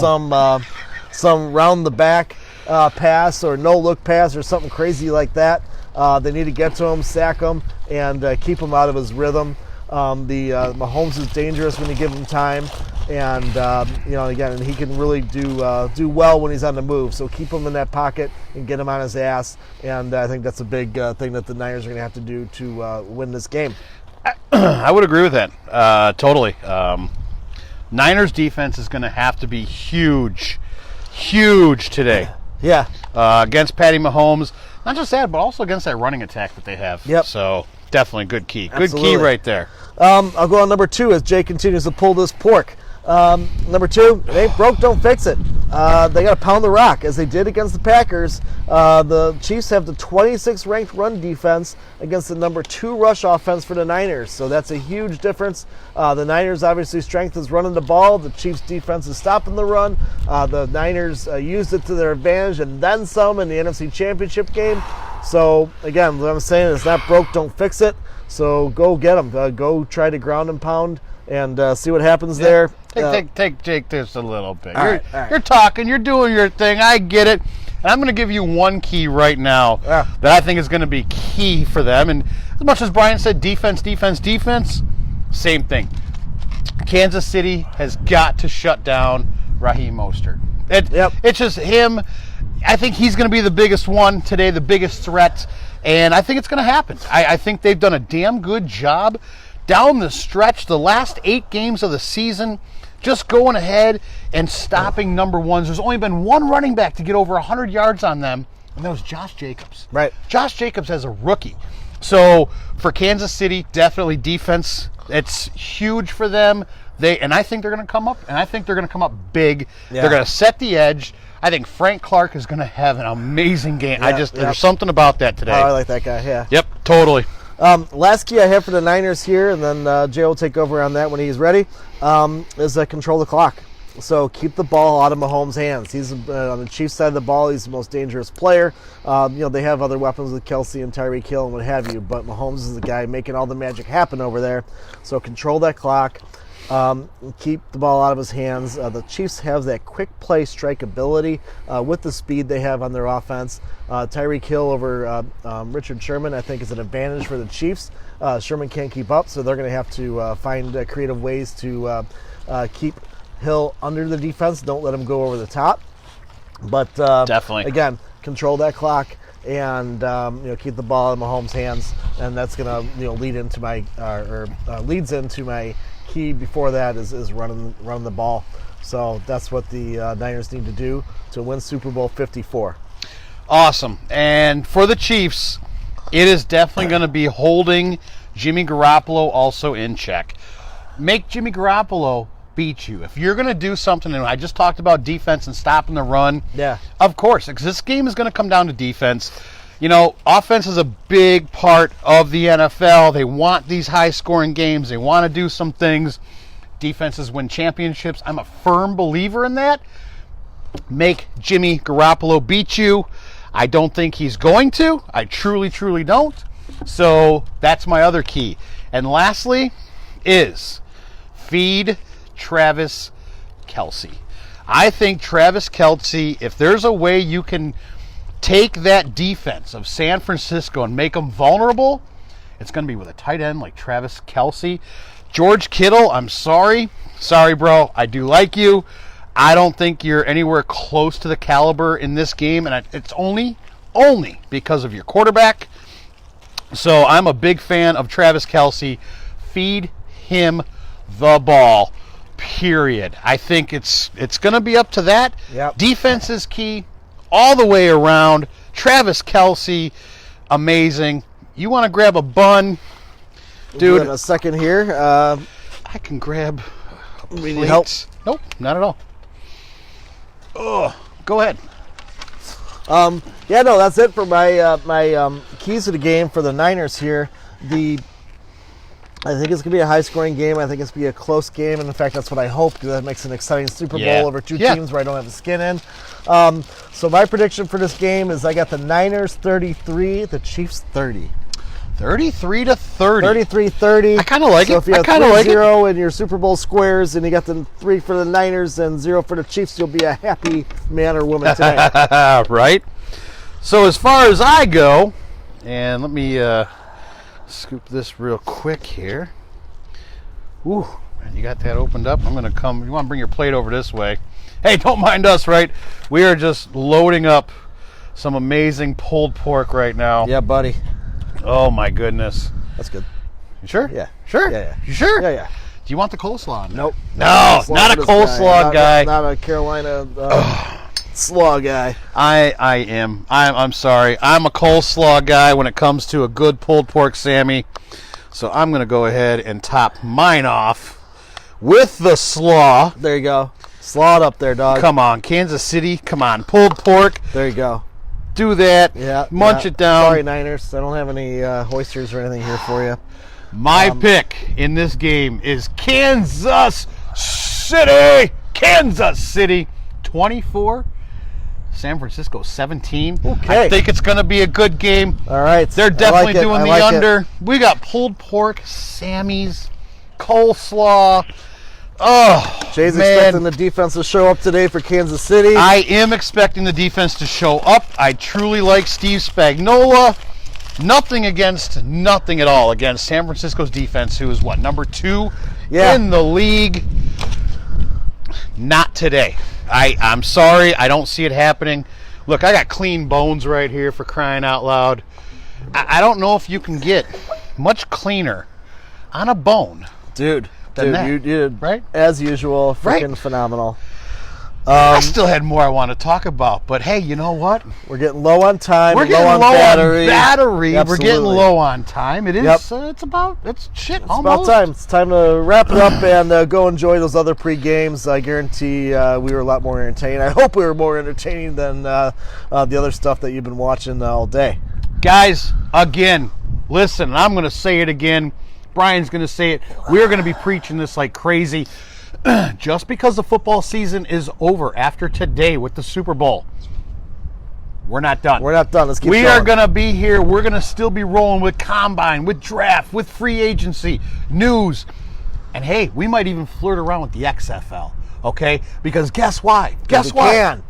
some round the back pass or no look pass or something crazy like that. They need to get to him, sack him, and keep him out of his rhythm. Mahomes is dangerous when you give him time, and again, he can really do well when he's on the move. So keep him in that pocket and get him on his ass. And I think that's a big thing that the Niners are going to have to do to win this game. I would agree with that. Totally. Niners defense is going to have to be huge today. Yeah. Against Patty Mahomes. Not just that, but also against that running attack that they have. Yep. So definitely good key. Absolutely. Good key right there. I'll go on number 2 as Jay continues to pull this pork. Number 2, it ain't broke, don't fix it. They got to pound the rock, as they did against the Packers. The Chiefs have the 26th ranked run defense against the number 2 rush offense for the Niners, so that's a huge difference. The Niners' obviously strength is running the ball. The Chiefs' defense is stopping the run. The Niners used it to their advantage and then some in the NFC Championship game. So, again, what I'm saying is not broke, don't fix it. So go get them. Go try to ground and pound and see what happens there. Take Jake this a little bit. All right. You're talking, you're doing your thing. I get it. And I'm going to give you one key right now that I think is going to be key for them. And as much as Brian said, defense, same thing. Kansas City has got to shut down Raheem Mostert. It's just him. I think he's going to be the biggest one today, the biggest threat. And I think it's going to happen. I think they've done a damn good job down the stretch, the last 8 games of the season, just going ahead and stopping number ones. There's only been one running back to get over 100 yards on them, and that was Josh Jacobs. Right. Josh Jacobs as a rookie. So for Kansas City, definitely defense. It's huge for them. I think they're going to come up, and I think they're going to come up big. Yeah. They're going to set the edge. I think Frank Clark is going to have an amazing game. There's something about that today. Oh, I like that guy, yeah. Yep, totally. Last key I have for the Niners here, and then Jay will take over on that when he's ready, is control the clock. So keep the ball out of Mahomes' hands. He's on the Chiefs side of the ball. He's the most dangerous player. They have other weapons with Kelsey and Tyreek Hill and what have you, but Mahomes is the guy making all the magic happen over there. So control that clock. Keep the ball out of his hands. The Chiefs have that quick play strike ability with the speed they have on their offense. Tyreek Hill over Richard Sherman, I think, is an advantage for the Chiefs. Sherman can't keep up, so they're going to have to find creative ways to keep Hill under the defense. Don't let him go over the top. But definitely, again, control that clock and keep the ball in Mahomes' hands, and that's going to lead into my leads into my key before that is running the ball. So that's what the Niners need to do to win Super Bowl 54. Awesome. And for the Chiefs, it is definitely going to be holding Jimmy Garoppolo also in check. Make Jimmy Garoppolo beat you. If you're going to do something, and I just talked about defense and stopping the run, of course, because this game is going to come down to defense. Offense is a big part of the NFL. They want these high-scoring games. They want to do some things. Defenses win championships. I'm a firm believer in that. Make Jimmy Garoppolo beat you. I don't think he's going to. I truly, truly don't. So that's my other key. And lastly is feed Travis Kelce. I think Travis Kelce, if there's a way you can take that defense of San Francisco and make them vulnerable, it's going to be with a tight end like Travis Kelce. George Kittle, I'm sorry. Sorry, bro. I do like you. I don't think you're anywhere close to the caliber in this game, and it's only because of your quarterback. So I'm a big fan of Travis Kelce. Feed him the ball, period. I think it's going to be up to that. Yep. Defense is key all the way around. Travis Kelce, amazing. You want to grab a bun, dude? In a second here. I can grab a plate. We need help? Nope, not at all. Oh, go ahead. That's it for my keys to the game for the Niners here. I think it's going to be a high-scoring game. I think it's going to be a close game. And, in fact, that's what I hope, because that makes an exciting Super Bowl over two teams where I don't have the skin in. So my prediction for this game is I got the Niners 33, the Chiefs 30. 33-30. 33-30. I kind of like it. So if you have 3-0 in your Super Bowl squares and you got the 3 for the Niners and 0 for the Chiefs, you'll be a happy man or woman today. Right. So as far as I go, and let me scoop this real quick here. Ooh, you got that opened up. I'm going to come. You want to bring your plate over this way. Hey, don't mind us, right? We are just loading up some amazing pulled pork right now. Yeah, buddy. Oh, my goodness. That's good. You sure? Yeah. Sure? Yeah. You sure? Yeah. Do you want the coleslaw on there? Nope. No, not a coleslaw guy. Not a Carolina slaw guy. I'm sorry. I'm a coleslaw guy when it comes to a good pulled pork Sammy. So I'm going to go ahead and top mine off with the slaw. There you go. Slaw it up there, dog. Come on, Kansas City. Come on, pulled pork. There you go. Do that. Yeah. Munch it down. Sorry, Niners. I don't have any oysters or anything here for you. My pick in this game is Kansas City. Kansas City 24. San Francisco 17. Okay. I think it's going to be a good game. All right. They're definitely doing the under. We got pulled pork, Sammy's, coleslaw. Oh, Jay's man. expecting the defense to show up today for Kansas City. I am expecting the defense to show up. I truly like Steve Spagnuolo. Nothing at all against San Francisco's defense, who is what, number 2 in the league? Not today. I'm sorry. I don't see it happening. Look, I got clean bones right here, for crying out loud. I don't know if you can get much cleaner on a bone. Dude, you did, right? As usual, freaking right? phenomenal. I still had more I want to talk about, but hey, you know what? We're getting low on time. We're getting low on battery. We're getting low on time. It is. It's shit. It's about time. It's time to wrap it up and go enjoy those other pre-games. I guarantee we were a lot more entertaining. I hope we were more entertaining than the other stuff that you've been watching all day. Guys, again, listen. I'm going to say it again. Brian's going to say it. We're going to be preaching this like crazy. Just because the football season is over after today with the Super Bowl, we're not done. We're not done. Let's keep We going. are going to be here. We're going to still be rolling with combine, with draft, with free agency, news. And hey, we might even flirt around with the XFL, okay? Because guess why? Guess we what? can.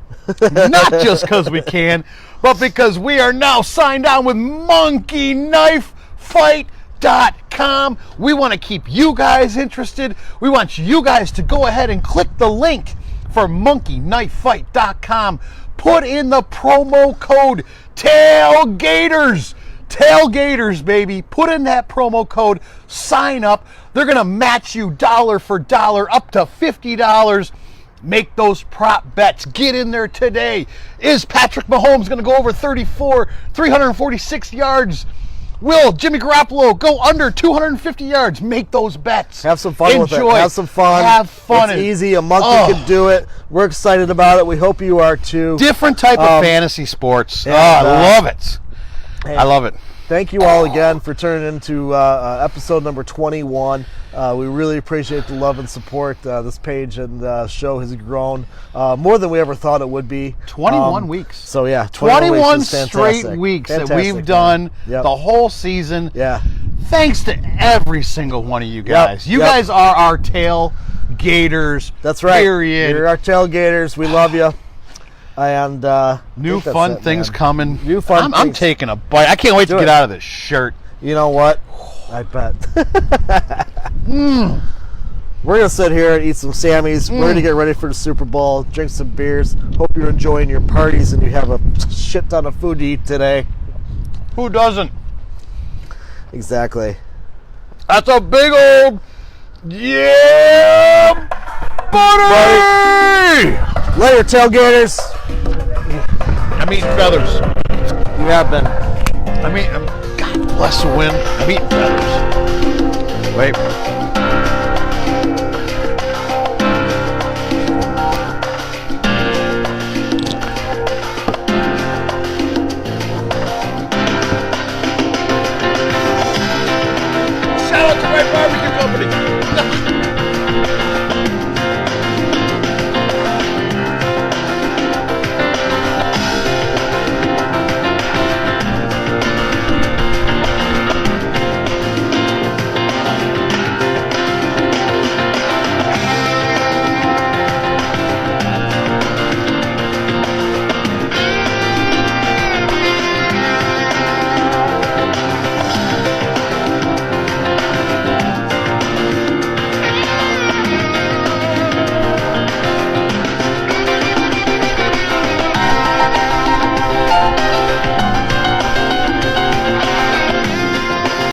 Not just because we can, but because we are now signed on with monkeyknifefight.com. We want to keep you guys interested. We want you guys to go ahead and click the link for monkeyknifefight.com. Put in the promo code Tailgaters. Tailgaters, baby. Put in that promo code. Sign up. They're going to match you dollar for dollar up to $50. Make those prop bets. Get in there today. Is Patrick Mahomes going to go over 346 yards? Will Jimmy Garoppolo go under 250 yards? Make those bets. Have some fun with it. Have some fun. Have fun. It's easy. A monkey can do it. We're excited about it. We hope you are too. Different type of fantasy sports. And, I love it. Hey, I love it. Thank you all again for turning into episode number 21. We really appreciate the love and support. This page and show has grown more than we ever thought it would be. 21 weeks. So yeah, 21 weeks straight weeks that we've done the whole season. Yeah. Thanks to every single one of you guys. You guys are our tailgaters. That's right. Period. You're our tailgaters. We love you. And new fun things coming. New fun I'm taking a bite. I can't wait to get out of this shirt. You know what? I bet. We're going to sit here and eat some Sammys. We're going to get ready for the Super Bowl, drink some beers. Hope you're enjoying your parties and you have a shit ton of food to eat today. Who doesn't? Exactly. That's a big old buddy! Later, tailgaters. I'm eating feathers. You have been. God bless the wind. I'm eating feathers. Wait.